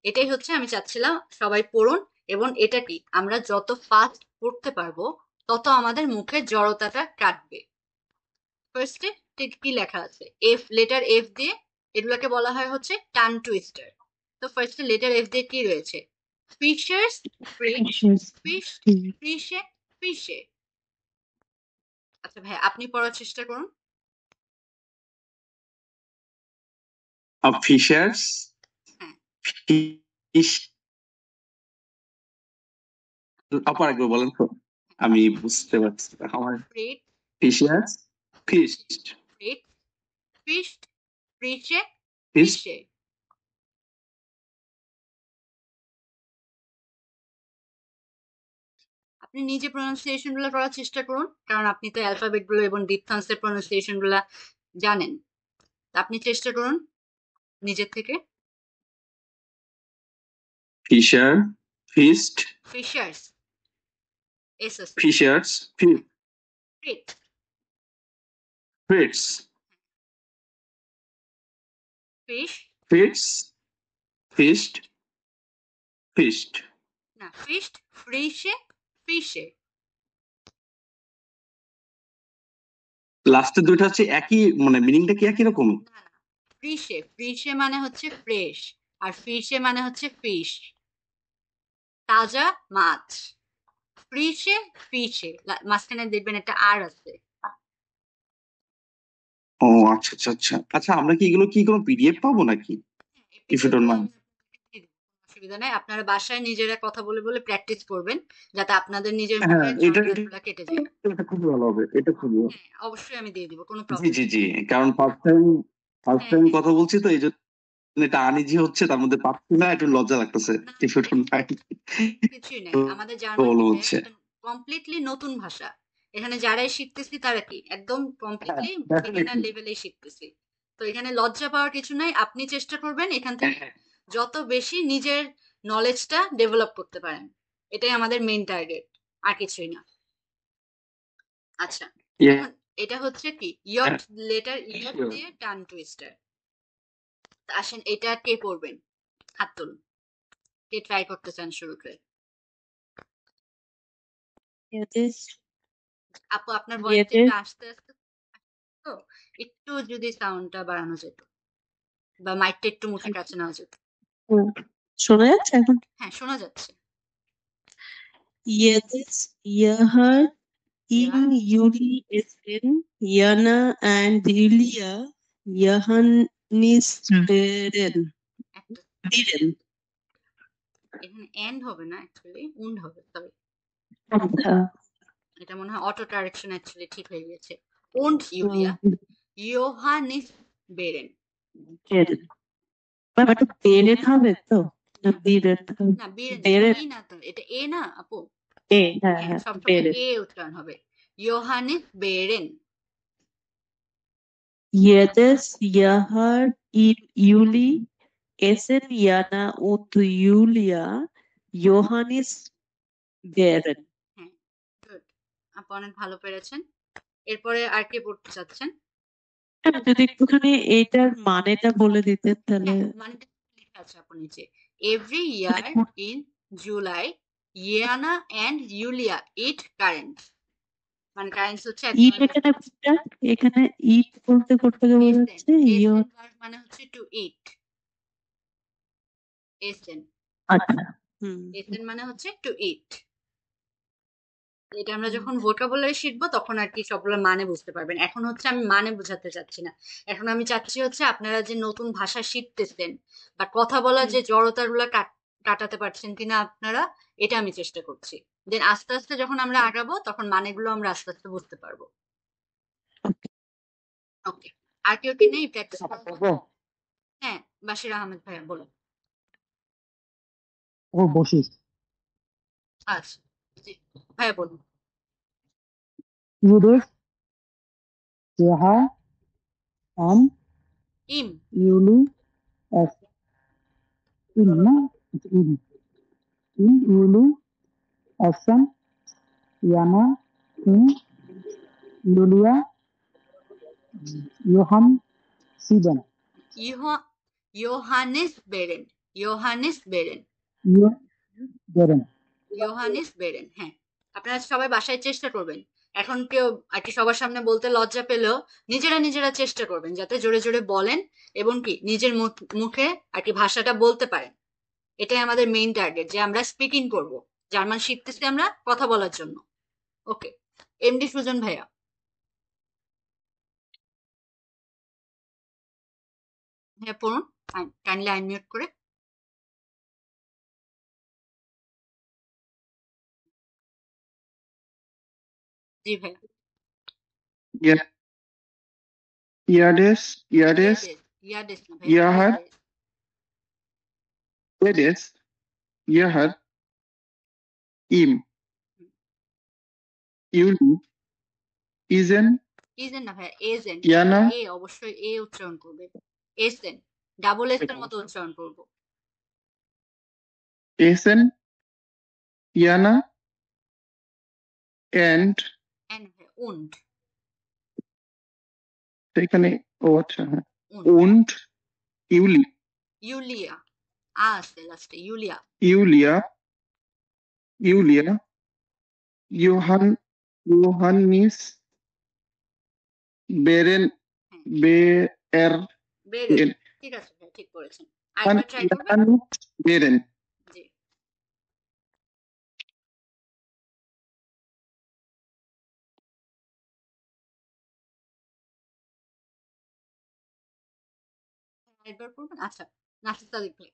এটাই হচ্ছে আমি চাচ্ছিলাম সবাই পড়ুন। এবং এটা কি, আমরা যত ফাস্ট পড়তে পারবো তত আমাদের মুখের জড়তাটা কাটবে। ফার্স্টে কি লেখা আছে? এফ, লেটার এফ দিয়ে এগুলোকে বলা হয় হচ্ছে টাং টুইস্টার। তো ফার্স্টে লেটার এফ দিয়ে কি রয়েছে? ফিশার্স, ফিশ, ফিশ, ফিশে, ফিশে। আচ্ছা ভাই, আপনি পড়ার চেষ্টা করুন। ফিশার্স, হ্যাঁ, ফিশ, আবার একবার বলেন তো, আমি বুঝতে পারছি না। আমার ফ্রিট, ফিশার্স, ফিস্ট, ফ্রিট, ফিশড, ফিশে, ফিস্ট, ফিশে। আপনি নিজে প্রনাউন্সিয়েশন গুলো করার চেষ্টা করুন, কারণ আপনি তো অ্যালফাবেট গুলো এবং ডিপথন্সের প্রনাউন্সিয়েশন গুলা জানেন। তা আপনি চেষ্টা করুন নিজের থেকে। ফিশার, ফিস্ট, ফিশার্স, এস আছে, ফিশার্স, ফ্রিট, fits, fish, fits, fist, fist. না, ফিশড, ফ্রিশে, ফিশে। লাস্টের দুইটা হচ্ছে একই, মানে মিনিংটা কি একই রকম? না না, ফ্রিশে, ফ্রিশে মানে হচ্ছে ফ্রেশ, আর ফিশে মানে হচ্ছে ফিশ, তাজা মাছ। ফ্রিশে, ফিশে, মাঝখানে দেখবেন একটা আর আছে। ও আচ্ছা আচ্ছা আচ্ছা আচ্ছা, আমরা কি এগুলো কি কোনো পিডিএফ পাবো নাকি? If you don't mind. অসুবিধা নাই, আপনারা বাসায় নিজেরা কথা বলে বলে প্র্যাকটিস করবেন, যাতে আপনাদের নিজের হ্যাঁ, মুখের এটা জড়তাগুলা কেটে যায়। এটা খুবই ভালো হবে, এটা খুবই ভালো। হ্যাঁ, অবশ্যই আমি দিয়ে দিব, কোনো জি প্রবলেম জি নেই। জি, কারণ ফার্স্ট টাইম হ্যাঁ হ্যাঁ, কথা বলছি তো, এই জন্য এটা আনইজি হচ্ছে, তার মধ্যে পাচ্ছি না, একটু লজ্জা লাগতেছে। না If you don't mind. কিছুই নাই। আমাদের জার্মান বলো কি ভাইয়া, হচ্ছে। একটা কমপ্লিটলি নতুন ভাষা। এখানে যারাই শিখতেছি তারা কি একদম কমপ্লিটলি হ্যাঁ, বিগিনার definitely. লেভেলেই শিখতেছি। তো এখানে লজ্জা পাওয়ার কিছু নাই। আপনি চেষ্টা করবেন এখান থেকে যত বেশি নিজের নলেজটা ডেভেলপ করতে পারেন। এটাই আমাদের মেইন টার্গেট, আর কিছুই না। আচ্ছা, Yeah. এখন এটা হচ্ছে কি ইয়ট, লেটার ইয়ট দিয়ে টাং টুইস্টার। আসেন, এটা কে পড়বেন? হাত তুলুন, কে ট্রাই করতে চান শুরু করে? আপু, আপনার ভয়েসটা একটু আস্তে আস্তে, তো একটু যদি সাউন্ডটা বাড়ানো যেত বা মাইকটা একটু মুখের কাছে নেওয়া যেত। শোনা যাচ্ছে এখন? হ্যাঁ, শোনা যাচ্ছে। Jetzt, Gerhard, in Juli Essen, Jana and Julia, Johannes Beren. একটা Beren. এখানে এন্ড হবে না, অ্যাকচুয়ালি উন্ড হবে, সরি। এটা মনে হয় অটো কারেকশন অ্যাকচুয়ালি ঠিক হয়ে গেছে। উন্ড ইউলিয়া ইয়োহানিস বেরেন। Beren. ব্যাপারটা বেরেন হবে তো? না বিরেন হবে? না, বেরেন বেরেন। ই না তো, এটা এ না আপু? এ, হ্যাঁ হ্যাঁ, হ্যাঁ, সবসময় বেরেন। এ উচ্চারণ হবে। ইয়োহানিস বেরেন। Jedes Jahr im Juli essen Jana und Julia Johannes Beeren. হ্যাঁ, গুড। আপু অনেক ভালো পেরেছেন। এরপরে আর কে পড়তে চাচ্ছেন? যদি একটুখানি এইটার মানেটা বলে দিতেন তাহলে। হ্যাঁ, মানেটা লেখা আছে আপু নিচে। Every year in July, Iyana and ইউলিয়া it current. মানে কারেন্স হচ্ছে এক ইট ধরনের এখানে কোনটা? এখানে ইট বলতে কোথা থেকে বোঝা এসেন যাচ্ছে ইয় এসেন ভার্ব মানে হচ্ছে টু ইট এসেন আচ্ছা হুম এসেন মানে হচ্ছে টু ইট এটা আমরা যখন ভোকাবুলারি শিখবো তখন আর কি সবগুলো মানে বুঝতে পারবেন। এখন হচ্ছে আমি মানে বোঝাতে চাচ্ছি না, এখন আমি চাচ্ছি হচ্ছে আপনারা যে নতুন ভাষা শিখতেছেন বা কথা বলার যে জড়তাগুলো কাটাতে পারছেন কিনা আপনারা, এটা আমি চেষ্টা করছি। দেন আস্তে আস্তে যখন আমরা আগাবো তখন মানেগুলো আমরা আস্তে আস্তে বুঝতে পারবো। ওকে, আর কেউ কি নেই প্র্যাকটিস করার মতো? করবো হ্যাঁ, বাশির আহমেদ ভাইয়া বলুন। ও বসিস আচ্ছা, জি ভাইয়া বলুন। ইউরেস জেহা আম ইম ইউলি এস ইম না ইম ইম ইউলি এসএম ইয়ানা ইম ইউলিয়া ইয়োহান সিবেন ইয়োহানেস বেরেন ইয়োহানেস বেরেন ইয় বেরেন ইয়োহানিস বেরেন। হ্যাঁ, আপনারা সবাই বাসায় চেষ্টা করবেন। এখন কেউ আর কি সবার সামনে বলতে লজ্জা পেলেও নিজেরা নিজেরা চেষ্টা করবেন যাতে জোরে জোরে বলেন এবং কি নিজের মুখে আর কি ভাষাটা বলতে পারেন। এটাই আমাদের মেইন টার্গেট, যে আমরা স্পিকিং করব। জার্মান শিখতেছি আমরা কথা বলার জন্য। ওকে, এমডি সুজন ভাইয়া। হ্যাঁ পড়ুন, কাইন্ডলি আনমিউট করে। জি ভাইয়া। ইয়া- ইয়াডেস ইয়াডেস ইয়াদেস ইয়াদেস না ভাইয়া, ইয়াহার ইয়াদেস। ইয়াডেস ইয়াহার ইম ইউলি ইজেন ইজেন না ভাইয়া, এজেন। ইয়ানা এ অবশ্যই এ উচ্চারণ করবে। এসেন, ডাবল এস এর মতো উচ্চারণ করবো। এসেন ইয়ানা এন্ড এন্ড ভাইয়া, উন্ড এখানে ও আচ্ছা হ্যাঁ উন্ড উন্ড ইউলি ইউলিয়া আছে লাস্টে, ইউলিয়া ইউলিয়া ইউলিয়া ইয়োহান ইয়োহানিস বেরেন হ্যাঁ বের বেরেন। ঠিক আছে ভাই, ঠিক করেছেন। আরেকবার ট্রাই করবেন। ইয়াহানিস বেরেন জি আরেকবার করবেন। আচ্ছা, নাসির সাদিক ভাই।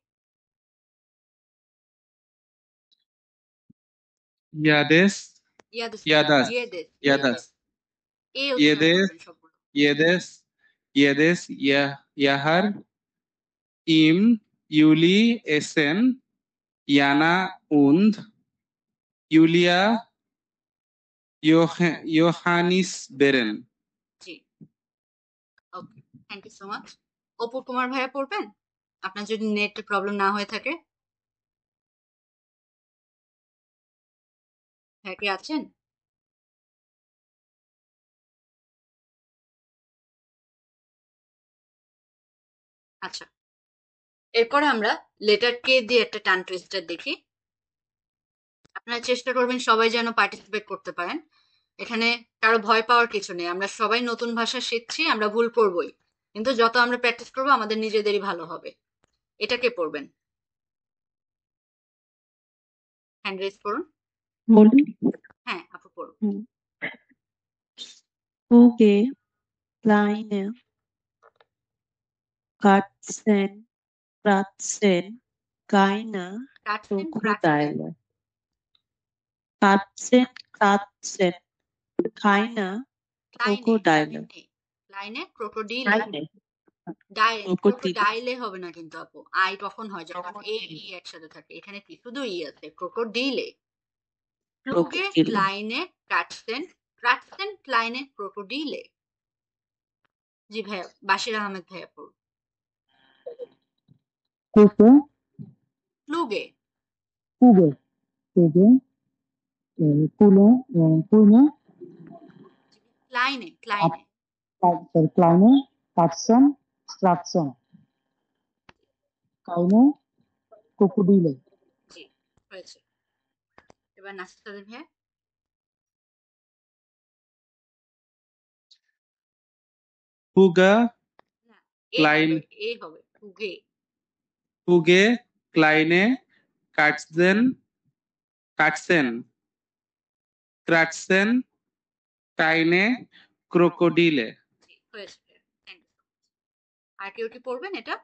ইয়াদেস ইয়াদেস ইয়াদাস ইয়েদেস ইয়াদাস এ উচ্চারণ ইয়েদেস করবেন সবগুলো। ইয়েদেস ইয়েদেস ইয়াহার ইম ইউলি এসেন ইয়ানা উন্দ ইউলিয়া ইয়োহানিস বেরেন। জি okay, thank you so much. Apu Kumar ভাইয়া পড়বেন, আপনার যদি নেট প্রবলেম না হয়ে থাকে। হ্যাঁ, কি আছেন? আচ্ছা, এরপরে আমরা লেটার কে দিয়ে একটা টান টুইস্টার দেখি। আপনারা চেষ্টা করবেন সবাই যেন পার্টিসিপেট করতে পারেন। এখানে কারো ভয় পাওয়ার কিছু নেই, আমরা সবাই নতুন ভাষা শিখছি, আমরা ভুল করবই, কিন্তু যত আমরা প্র্যাকটিস করবো আমাদের নিজেদেরই ভালো হবে। এটা কে পড়বেন? হ্যান্ড রেজ করুন। বলি হ্যাঁ আপু পড়ুন। ওকে লাইনে কাটছেন প্রাচ্ছেন কাইনা কাটছেন প্রাচ্ছেন ক্রোকোডাইল কাটছেন কাটছেন খাইনা লাইনে ক্রোকোডাইল লাইনে ক্রোকোডিল লাইনে ক্রোকোডিল ক্রোকোডাইলে হবে না কিন্তু আপু, আই তখন হয় যখন এ ই একসাথে থাকে। এখানে কি শুধু ই আছে, ক্রোকোডিলে। ফ্লুগে ক্রোকোডিল ক্লাইনে কাটছেন কাটছেন ক্লাইনে ক্রোকোডিলে। জি ভাইয়া, বাশির আহমেদ ভাইয়া পড়ুন। কুকে ফ্লুগে কুগে কুগে কুলে কুইনে ক্লাইনে ক্লাইনে কাটসন স্ট্রাকশন কাইনে ক্রোকোডিলে জি হয়েছে। এবার নাস্তাদের ভাইয়া। Huge, না, Klein, এ হবে হুগে। Huge, Kleine, Katzen, Kratzen, Keine, Krokodile. জি, হয়েছে। Thank you. আর কেউ কি পড়বেন এটা?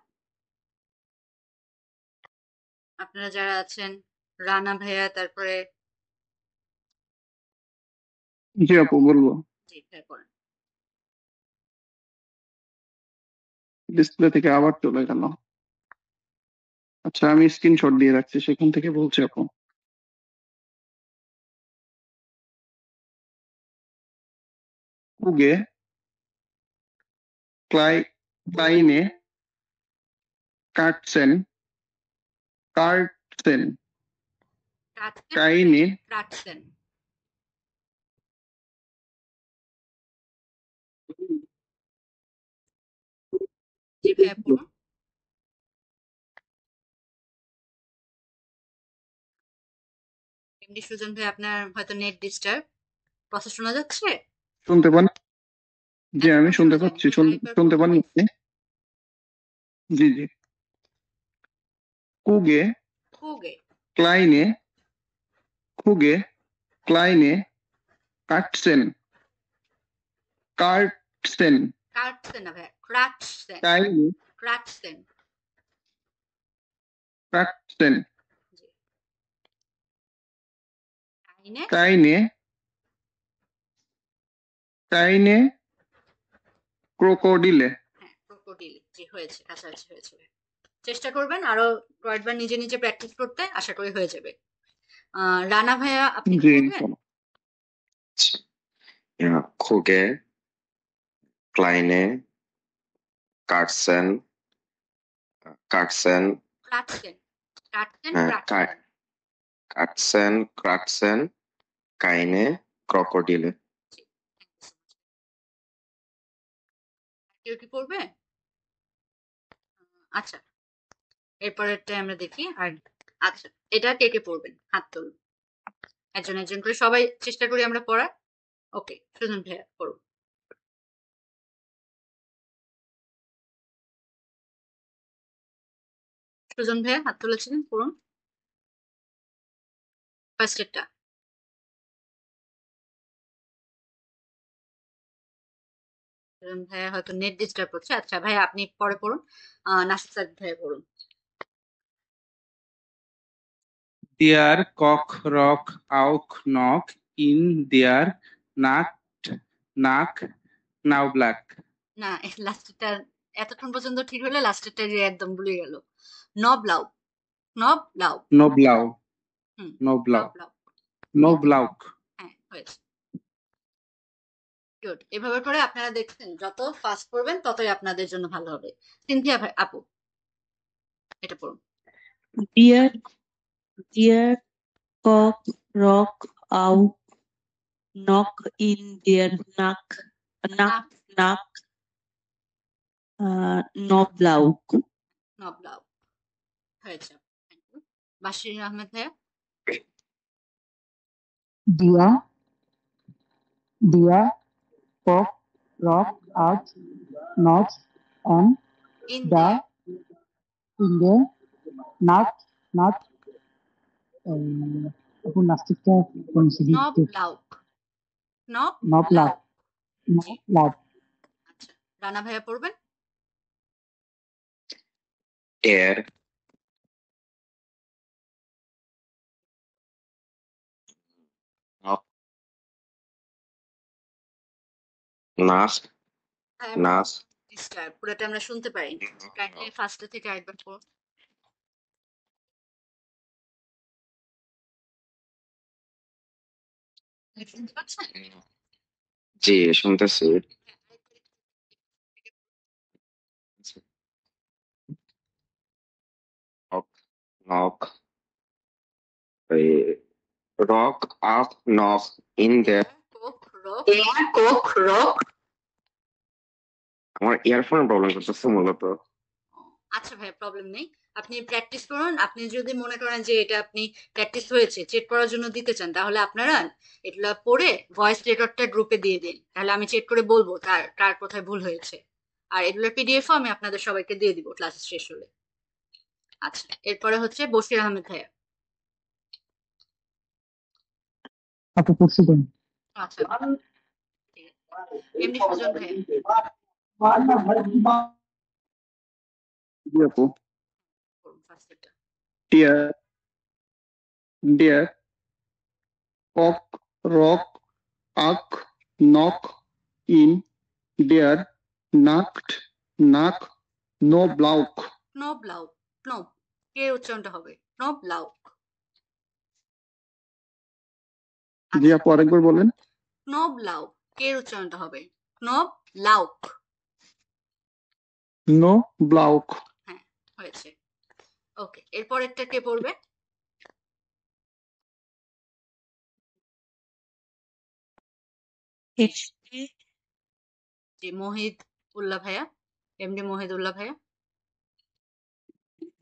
আপনারা যারা আছেন, রানা ভাইয়া, তারপরে জি আপু বলবো। জি ভাইয়া পড়েন। ডিসপ্লে থেকে আবার চলে গেল। আচ্ছা আমি স্ক্রিনশট দিয়ে রাখছি, সেখান থেকে বলছি আপু। কুগে, ক্লাইনে, কাটসেন, কার্টসেন, ক্রাটসেন, কাইনে, ক্রাটসেন। জি ভাইয়া পড়ুন। এমডি সুজন ভাই, আপনার হয়তো নেট ডিস্টার্ব। কথা শোনা যাচ্ছে? শুনতে পান? জি আমি এতক্ষণ শুনতে শোনা পাচ্ছি, যায়নি, আরেকবার শুনতে পড়ুন পান please। আপনি? জি জি। কুগে, কুগে, ক্লাইনে, কুগে, ক্লাইনে, কাটসেন, কার্টসেন, ক্রাটসেন না ভাইয়া, ক্রাটসেন, কাইনে, ক্রাটসেন। কাটসেন, জি। কাইনে, কাইনে, কাইনে, ক্রোকোডিলে। হ্যাঁ ক্রোকোডিল। জি হয়েছে, কাছাকাছি হয়েছে ভাইয়া। চেষ্টা করবেন আরো কয়েকবার নিজে নিজে প্র্যাকটিস করতে, আশা করি হয়ে যাবে। রানা ভাইয়া, আপনি কি জি পড়বেন? Ja, Kruge, Kleine, Katzen, Katzen, ক্রাটসেন, ক্রাটসেন, হ্যাঁ, ক্রাটসেন। Katzen, Keine, Krokodile. G, thank you so much। কেউ কি পড়বে? আচ্ছা, এরপরেরটা আমরা দেখি। আর আচ্ছা, এটা কে কে পড়বেন? হাত তুলুন। একজন একজন করে সবাই চেষ্টা করি আমরা পড়ার। ওকে, সুজন ভাইয়া পড়ুন। সুজন ভাইয়া হাত তুলেছিলেন, পড়ুন ফার্স্ট এরটা। সুজন ভাইয়া হয়তো নেট ডিস্টার্ব করছে। আচ্ছা ভাইয়া আপনি পরে পড়ুন। নাসির সাদ ভাইয়া পড়ুন। Der Koch rock auch noch in der Nacht, now black. না, লাস্টেরটা এতক্ষণ পর্যন্ত ঠিক হলে লাস্টেরটা যে একদম ভুলে গেল। নবলাউ, নবলাউ। No blau, হুম, no blau, নবলাউ। no blauk. হ্যাঁ হয়েছে। গুড। এভাবে করে আপনারা দেখছেন, যত ফাস্ট পড়বেন ততই আপনাদের জন্য ভালো হবে। সিনথিয়া ভাই আপু, এটা পড়ুন। Dear, dear cock rock out knock in their knock noblauk. নবলাউ হয়েছে। Thank you। বাশির আহমেদ ভাইয়া। Dear, dear, cock, rock, out, not, and in the, there in the, not, এখন নাস্তিকটা নবলাউক, নবলাউ, নবলাউক। জি, নবলাউ, আচ্ছা রানা ভাইয়া পড়বেন। Der noch Nass, Nass, disturb পুরোটা আমরা শুনতে পাই। কাইন্ডলি ফার্স্ট থেকে আরেকবার পড়ুন। শুনতে পাচ্ছেন? জি শুনতেছি। Knock, knock, rock up, knock in the. Coke rock. আমার ইয়ারফোনের প্রবলেম করতেছে মূলত। আচ্ছা ভাই, প্রবলেম নেই। আপনি প্র্যাকটিস করুন। আপনি যদি মনে করেন যে এটা আপনি প্র্যাকটিস হয়েছে, চেক করার জন্য দিতে চান, তাহলে আপনারা এগুলা পড়ে ভয়েস রেকর্ডটা গ্রুপে দিয়ে দিন। তাহলে আমি চেক করে বলবো কার কার কোথায় ভুল হয়েছে। আর এগুলোর পিডিএফও আমি আপনাদের সবাইকে দিয়ে দিব ক্লাস শেষ হলে। আচ্ছা, এরপরে হচ্ছে বশির আহমেদ ভাইয়া। আপু পড়ছি দেন। আচ্ছা, ঠিক আছে। এমনি সুজন ভাইয়া। জি আপু। করুন ফার্স্ট এটা। ডিয়ার, ডিয়ার, কক, রক, আক, নক, ইন, ডিয়ার, নাকড, নাক, নো ব্লাউক। ক্নবলাউক, ক্নব, কে উচ্চারণটা হবে? ক্নবলাউক। জি আপু আরেকবার বলেন। ক্নবলাউক, কে উচ্চারণটা হবে? ক্নবলাউক। নো ব্লাউক। হ্যাঁ, হয়েছে। ওকে, এরপরেরটা কে পড়বে? এসটি জি, মোহিত উল্লাহ ভাইয়া, এমডি মোহিত উল্লাহ ভাইয়া।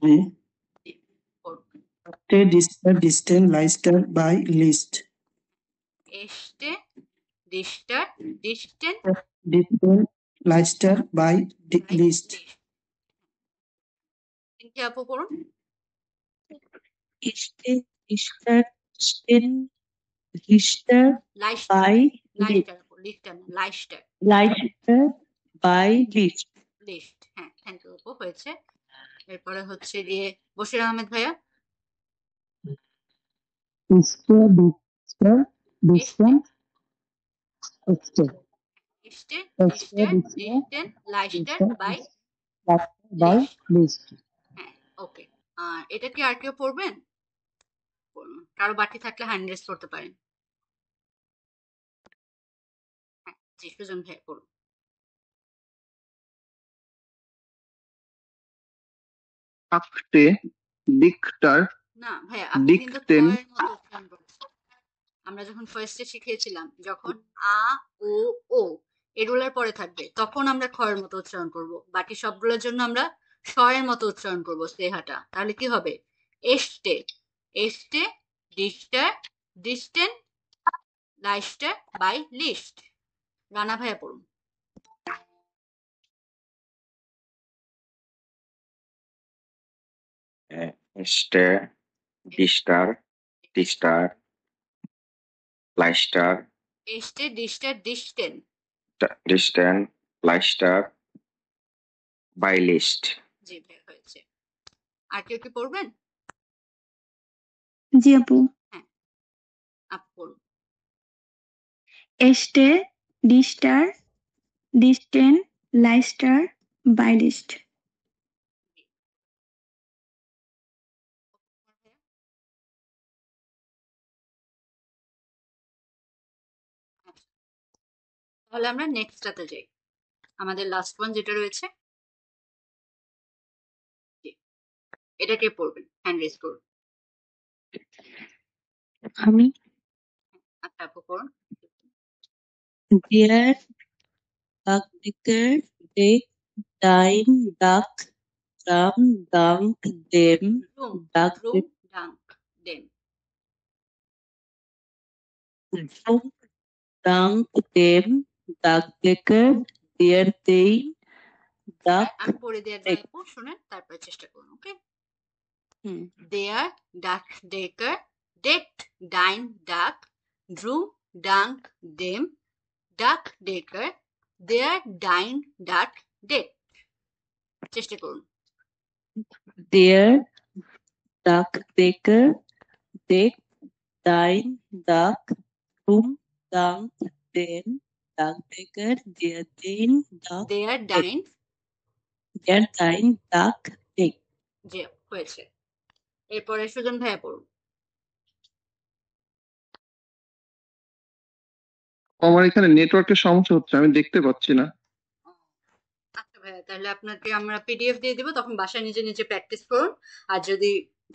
জি, পড়ুন। Distance, Leicester by list. এস্টে, ডিস্টার, ডিস্টেন, Distance, Leicester by by list. List. তিনটে আপু পড়ুন। এসটি ইস্টার স্টেন হিস্টার লাইস্টার, বাই লাইস্টার আপু, লিস্টার না, Leicester, Leicester by list. List. হ্যাঁ, থ্যাংক ইউ আপু, হয়েছে। এরপরে হচ্ছে গিয়ে বশির আহমেদ ভাইয়া। Easter, Easter, distance, Easter, এস্টে, Easter, ডিস্টার, Easter, ডিস্টেন, লাইস্টার Easter, by by list. list. হ্যাঁ, ওকে। আর এটা কি আর কেউ পড়বেন? পড়ুন। কারো বাকি থাকলে হ্যান্ড রেজ করতে পারেন। হ্যাঁ, জি, সুজন ভাইয়া পড়ুন। আকটে, ডিকটার, না ভাইয়া, আপনি কিন্তু ডিকটেন। ক্ষয়ের মতো উচ্চারণ করছেন। আমরা যখন ফার্স্টে শিখিয়েছিলাম, যখন আ, ও, ও এগুলোর পরে থাকবে, তখন আমরা ক্ষয়ের মতো উচ্চারণ করব। বাকি সবগুলোর জন্য আমরা স্বরের মতো উচ্চারণ করব স্নেহাটা। তাহলে কি হবে? এস্টে, এস্টে, ডিস্টার, ডিস্টেন, লাইস্টার বাই লিস্ট। রানা ভাইয়া পড়ুন। স্টে, ডিস্টার, ডিস্টার, লাইস্টার, এস্টে, ডিস্টার, ডিস্টেন। ডিস্টেন, লাইস্টার, বাই লিস্ট। জি ভাইয়া, হয়েছে। আর কেউ কি পড়বেন? জি আপু। হ্যাঁ, আপু পড়ুন। এস্টে, ডিস্টার, ডিস্টেন, লাইস্টার, বাইলিস্ট। আচ্ছা, তাহলে আমরা নেক্সটটাতে যাই। আমাদের লাস্ট ওয়ান যেটা রয়েছে, জি, এটা কে পড়বেন? হ্যান্ড রেজ করুন। আমি আচ্ছা আপু পড়ুন। ডিয়ার ডাক ডিকার ডেক ডাইন ডাক ড্রাম ডাঙ্ক ডেম রুম, ডাক রুম, ডাঙ্ক, ডেম। ড্রুম ডাঙ্ক ডেম ডাক ডেকার ডিয়ার দেইন ডাক আমি পড়ে দিয়ে একবার আপু শুনেন, তারপরে চেষ্টা করুন। ওকে। দেয়ার, ডাক ডেকার, ডেকড, ডাইন, ডাক, ড্রুম, ডাঙ্ক, ডেম, ডাক ডেকার, দেয়ার, ডাইন, ডাক, ডেক। চেষ্টা করুন। ডিয়ার ডাক ডেকার ডেক ডাইন ডাক ড্রুম ডাঙ্ক ডেম ডাক ডেকার ডিয়ার দেইন ডাক দেয়ার, ডাইন, ডিয়ার ডাইন ডাক ডেক। যে হয়েছে। এরপরে সুজন ভাইয়া পড়ুন। আমার এখানে নেটওয়ার্কের সমস্যা হচ্ছে, আমি দেখতে পাচ্ছি না। আচ্ছা ভাইয়া, তাহলে আপনাকে আমরা পিডিএফ দিয়ে দিব, তখন বাসায় নিজে নিজে প্র্যাকটিস করুন। আর যদি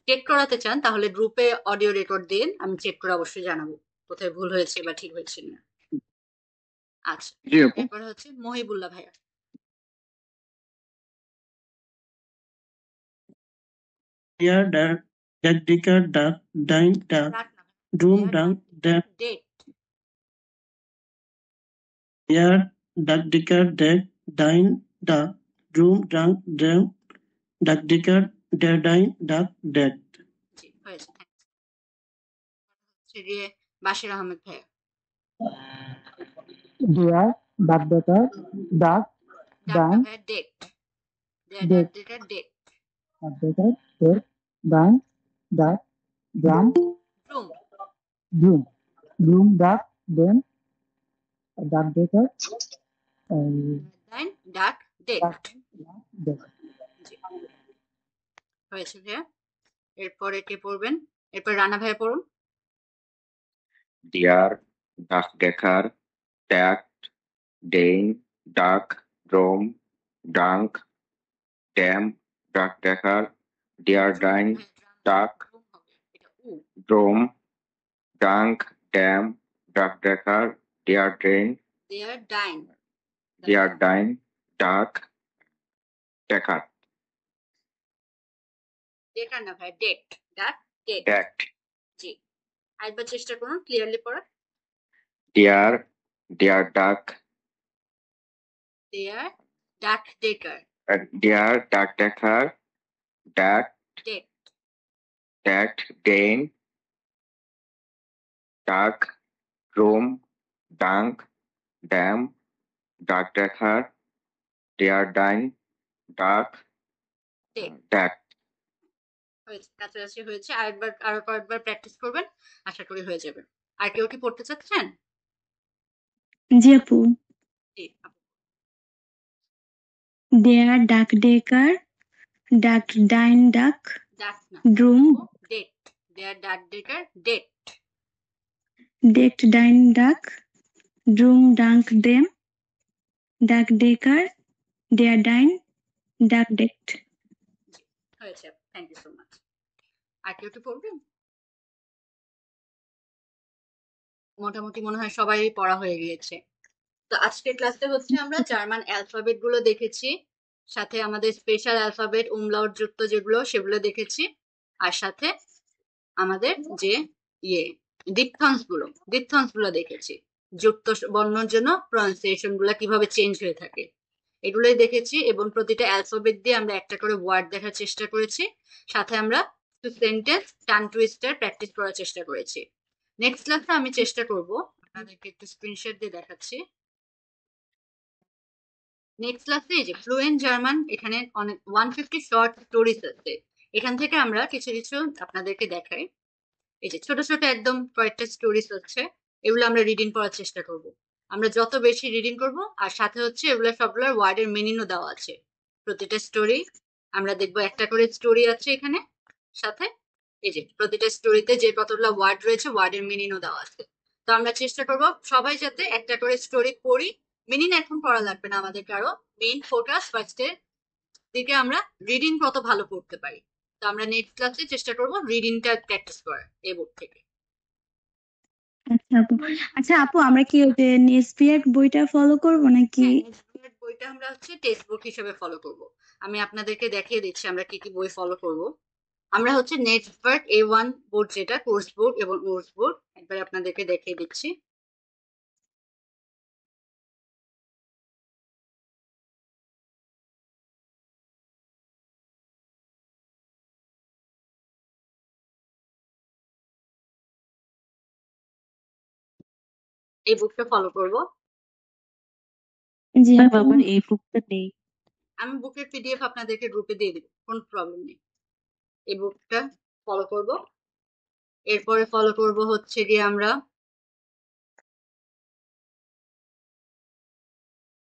চেক করাতে চান তাহলে গ্রুপে অডিও রেকর্ড দিন, আমি চেক করে অবশ্যই জানাবো কোথায় ভুল হয়েছে বা ঠিক হয়েছে না। আচ্ছা, জি আপু। এরপরে হচ্ছে মহিবুল্লাহ ভাইয়া। Dear Duck Dicker Duck Dine Duck Doom Dunk Duck date, Dear Duck Dicker Duck Dine duck drum drunk dam duck decker dear dine duck dad. জি হয়েছে, thanks. হচ্ছে গিয়ে বাশির আহমেদ ভাইয়া। Dear, duck decker, duck, ডাক না dine, ভাইয়া, date. There duck deck, decker date. duck decker, deck, dine, duck, drum, drum broom, broom, duck, then, duck decker, dine duck date. duck, deck. জি হয়েছে ভাইয়া। এরপরে কে পড়বেন? এরপর রানা ভাইয়া পড়ুন। ডিয়ার, ডাক ডেকার, ট্যাক, ডেইন, ডাক, ড্রোম, ডাঙ্ক, ড্যাম, ডাক ডেকার, ডিয়ার ডাইন, ডাক, ড্রুম হবে, এটা উ। ড্রোম, ডাঙ্ক, ড্যাম, ডাক ডেকার, ডিয়ার ড্রেন, দেয়ার ডাইন ডিয়ার ডাইন, ডাক, ডেকার, ডেকার না ভাইয়া, ডেট। ডাক ডেট। ড্যাক, জি আরেকবার চেষ্টা করুন ক্লিয়ারলি পড়া। ডিয়ার, ডিয়ার ডাক, দেয়ার ডাক ডেকার ডিয়ার ডাক ডেকার, ডাক, ডেট। ড্যাক, ডেইন, ডাক, ড্রোম, ডাঙ্ক, ড্যাম, ডাক ডেকার, ডিয়ার ডাইন, ডাক, ডেট ড্যাক। হয়েছে, কাছাকাছি হয়েছে। আরো কয়েকবার প্র্যাকটিস করবেন, আশা করি হয়ে যাবে। আর কেউ কি পড়তে চাচ্ছেন? জি আপু। জি আপু। দেয়ার ডাক ডেকার ডাক ডাইন ডাক ডাক না, ড্রুম ডেট। দেয়ার ডাক ডেকার ডেট। ডেকড ডাইন ডাক ড্রুম ডাঙ্ক ডেম ডাক ডেকার ডেয়ার ডাইন ডাক ডেকড। জি হয়েছে, থ্যাংক ইউ সো মাচ। আর কেউ কি পড়বেন? মোটামুটি মনে হয় সবাই পড়া হয়ে গিয়েছে। তো আজকের ক্লাসে হচ্ছে আমরা জার্মান অ্যালফাবেট গুলো দেখেছি, সাথে আমাদের স্পেশাল অ্যালফাবেট উমলাউট যুক্ত যেগুলো সেগুলো দেখেছি, আর সাথে আমাদের যে ডিপথন্স গুলো দেখেছি, যুক্ত বর্ণের জন্য প্রনাউন্সিয়েশন গুলো কিভাবে চেঞ্জ হয়ে থাকে এগুলোই দেখেছি। এবং প্রতিটা অ্যালফাবেট দিয়ে আমরা একটা করে ওয়ার্ড দেখার চেষ্টা করেছি, সাথে আমরা সেন্টেন্স টাং টুইস্টার প্র্যাকটিস করার চেষ্টা করেছি। নেক্সট ক্লাসে আমি চেষ্টা করব আপনাদেরকে একটু স্ক্রিনশট দিয়ে দেখাচ্ছি। নেক্সট ক্লাসে এই যে ফ্লুয়েন্ট জার্মান, এখানে অনেক 150 শর্ট স্টোরিজ আছে, এখান থেকে আমরা কিছু কিছু আপনাদেরকে দেখাই। এই যে ছোট ছোট একদম কয়েকটা স্টোরিজ হচ্ছে, এগুলো আমরা রিডিং করার চেষ্টা করব। আমরা যত বেশি রিডিং করব, আর সাথে হচ্ছে এগুলো সবগুলোর ওয়ার্ডের মিনিংও দেওয়া আছে। প্রতিটা স্টোরি আমরা দেখবো একটা করে স্টোরি আছে এখানে, সাথে এই যে প্রতিটা স্টোরিতে যে কতগুলো ওয়ার্ড রয়েছে ওয়ার্ডের মিনিংও দেওয়া আছে। তো আমরা চেষ্টা করব সবাই যাতে একটা করে স্টোরি পড়ি। মিনিং এখন পড়া লাগবে না আমাদের কারো, মেইন ফোকাস ফার্স্টের দিকে আমরা রিডিং কত ভালো করতে পারি। তো আমরা নেক্সট ক্লাসে চেষ্টা করব রিডিংটা প্র্যাকটিস করার এই বুক থেকে। আচ্ছা আপু। আচ্ছা আপু, আমরা কি ওই যে নেসপিয়াক বইটা ফলো করব নাকি? হ্যাঁ, বইটা আমরা হচ্ছে টেক্সট বুক হিসেবে ফলো করব। আমি আপনাদেরকে দেখিয়ে দিচ্ছি আমরা কি কি বই ফলো করব। আমরা হচ্ছে নেটওয়ার্ক A1 বোর্ড, যেটা কোর্স বুক এবং নোটস বুক, একবার আপনাদেরকে দেখিয়ে দিচ্ছি। এই বুকটা ফলো করব। জি আপু। আমার এই বুকটা নেই। আমি বুকের পিডিএফ আপনাদেরকে গ্রুপে দিয়ে দিব, কোনো প্রবলেম নেই। এই বুকটা ফলো করব। এরপরে ফলো করব হচ্ছে গিয়ে আমরা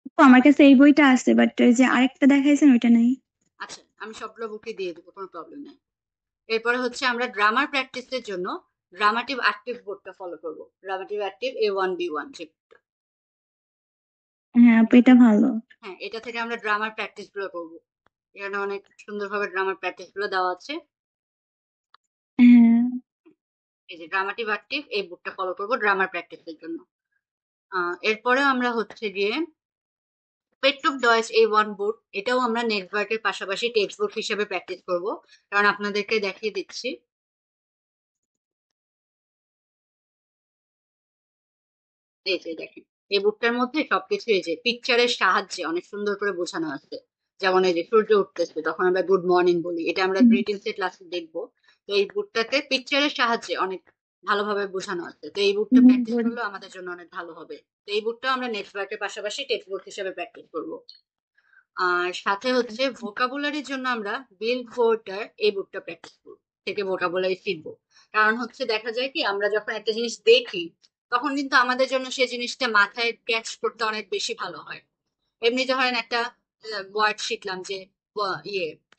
আপু, আমার কাছে এই বইটা আছে, বাট ওই যে আরেকটা দেখাইছেন ওইটা নাই। আচ্ছা আমি সবগুলো বুকে দিয়ে দেবো, কোনো প্রবলেম নেই। এরপরে হচ্ছে আমরা গ্রামার প্র্যাকটিসের জন্য গ্রামাটিভ অ্যাক্টিভ বোর্ডটা ফলো করব। গ্রামাটিভ অ্যাক্টিভ A1 B1 যেটা, হ্যাঁ আপু, এটা ভালো। হ্যাঁ এটা থেকে আমরা গ্রামার প্র্যাকটিস গুলো করবো। এখানে অনেক সুন্দরভাবে গ্রামার প্র্যাকটিস গুলো দেওয়া আছে। হ্যাঁ এই যে গ্রামাটিভ অ্যাক্টিভ, এই বুকটা ফলো করবো গ্রামার প্র্যাকটিসের জন্য। এরপরে আমরা হচ্ছে গিয়ে পেট্রুপ ডয়েস A1 বুক, এটাও আমরা নেটওয়ার্কের পাশাপাশি টেক্সট বুক হিসেবে প্র্যাকটিস করব, কারণ আপনাদেরকে দেখিয়ে দিচ্ছি। এই যে দেখেন এই বুকটার মধ্যে সবকিছু এই যে পিকচারের সাহায্যে অনেক সুন্দর করে বোঝানো আছে। যেমন এই যে সূর্য উঠতেছে তখন আমরা গুড মর্নিং বলি, এটা আমরা গ্রিটিংস এর ক্লাসে দেখবো। তো এই বুকটাতে পিকচারের সাহায্যে অনেক ভালোভাবে বোঝানো আছে, তো এই বুকটা প্র্যাকটিস করলে আমাদের জন্য অনেক ভালো হবে। তো এই বুকটা আমরা নেক্সট ওয়ার্কের পাশাপাশি টেক্সট বুক হিসেবে প্র্যাকটিস করব। আর সাথে হচ্ছে ভোকাবুলারির জন্য আমরা বিল্ড ভোটার এই বুকটা প্র্যাকটিস করব, থেকে ভোকাবুলারি শিখবো। কারণ হচ্ছে দেখা যায় কি আমরা যখন একটা জিনিস দেখি তখন কিন্তু আমাদের জন্য সেই জিনিসটা মাথায় ক্যাচ করতে অনেক বেশি ভালো হয়। এমনি ধরেন একটা ওয়ার্ড শিখলাম যে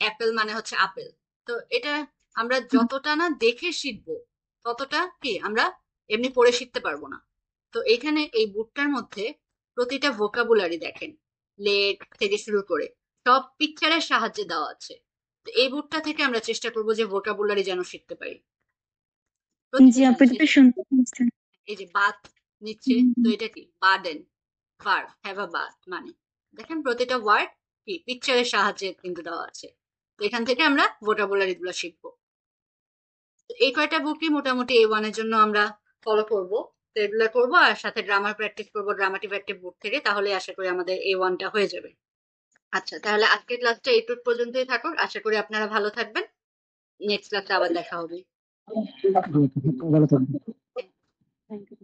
অ্যাপেল মানে হচ্ছে আপেল, তো এটা আমরা যতটা না দেখে শিখবো ততটা কি আমরা এমনি পড়ে শিখতে পারবো না। তো এখানে এই বুকটার মধ্যে প্রতিটা ভোকাবুলারি দেখেন, লেগ থেকে শুরু করে সব পিকচারের সাহায্যে দেওয়া আছে। তো এই বুকটা থেকে আমরা চেষ্টা করবো যে ভোকাবুলারি যেন শিখতে পারি। জি আপু, এটা শুনতে পাচ্ছি। এই যে বাথ নিচ্ছে, তো এটা কি burden, verb have a bath, মানে দেখেন প্রতিটা ওয়ার্ড কি পিকচারের সাহায্যে কিন্তু দেওয়া আছে। তো এখান থেকে আমরা ভোকাবুলারি গুলো শিখবো। তো এই কয়টা বুকই মোটামুটি A1 এর জন্য আমরা ফলো করব, তো এগুলো করবো আর সাথে গ্রামার প্র্যাকটিস করবো ড্রামাটিক অ্যাক্টিভ বুক থেকে, তাহলে আশা করি আমাদের A1টা হয়ে যাবে। আচ্ছা, তাহলে আজকের ক্লাসটা এইটুক পর্যন্তই থাকুক। আশা করি আপনারা ভালো থাকবেন। নেক্সট ক্লাসে আবার দেখা হবে। ভালো থাকবেন। Thank you.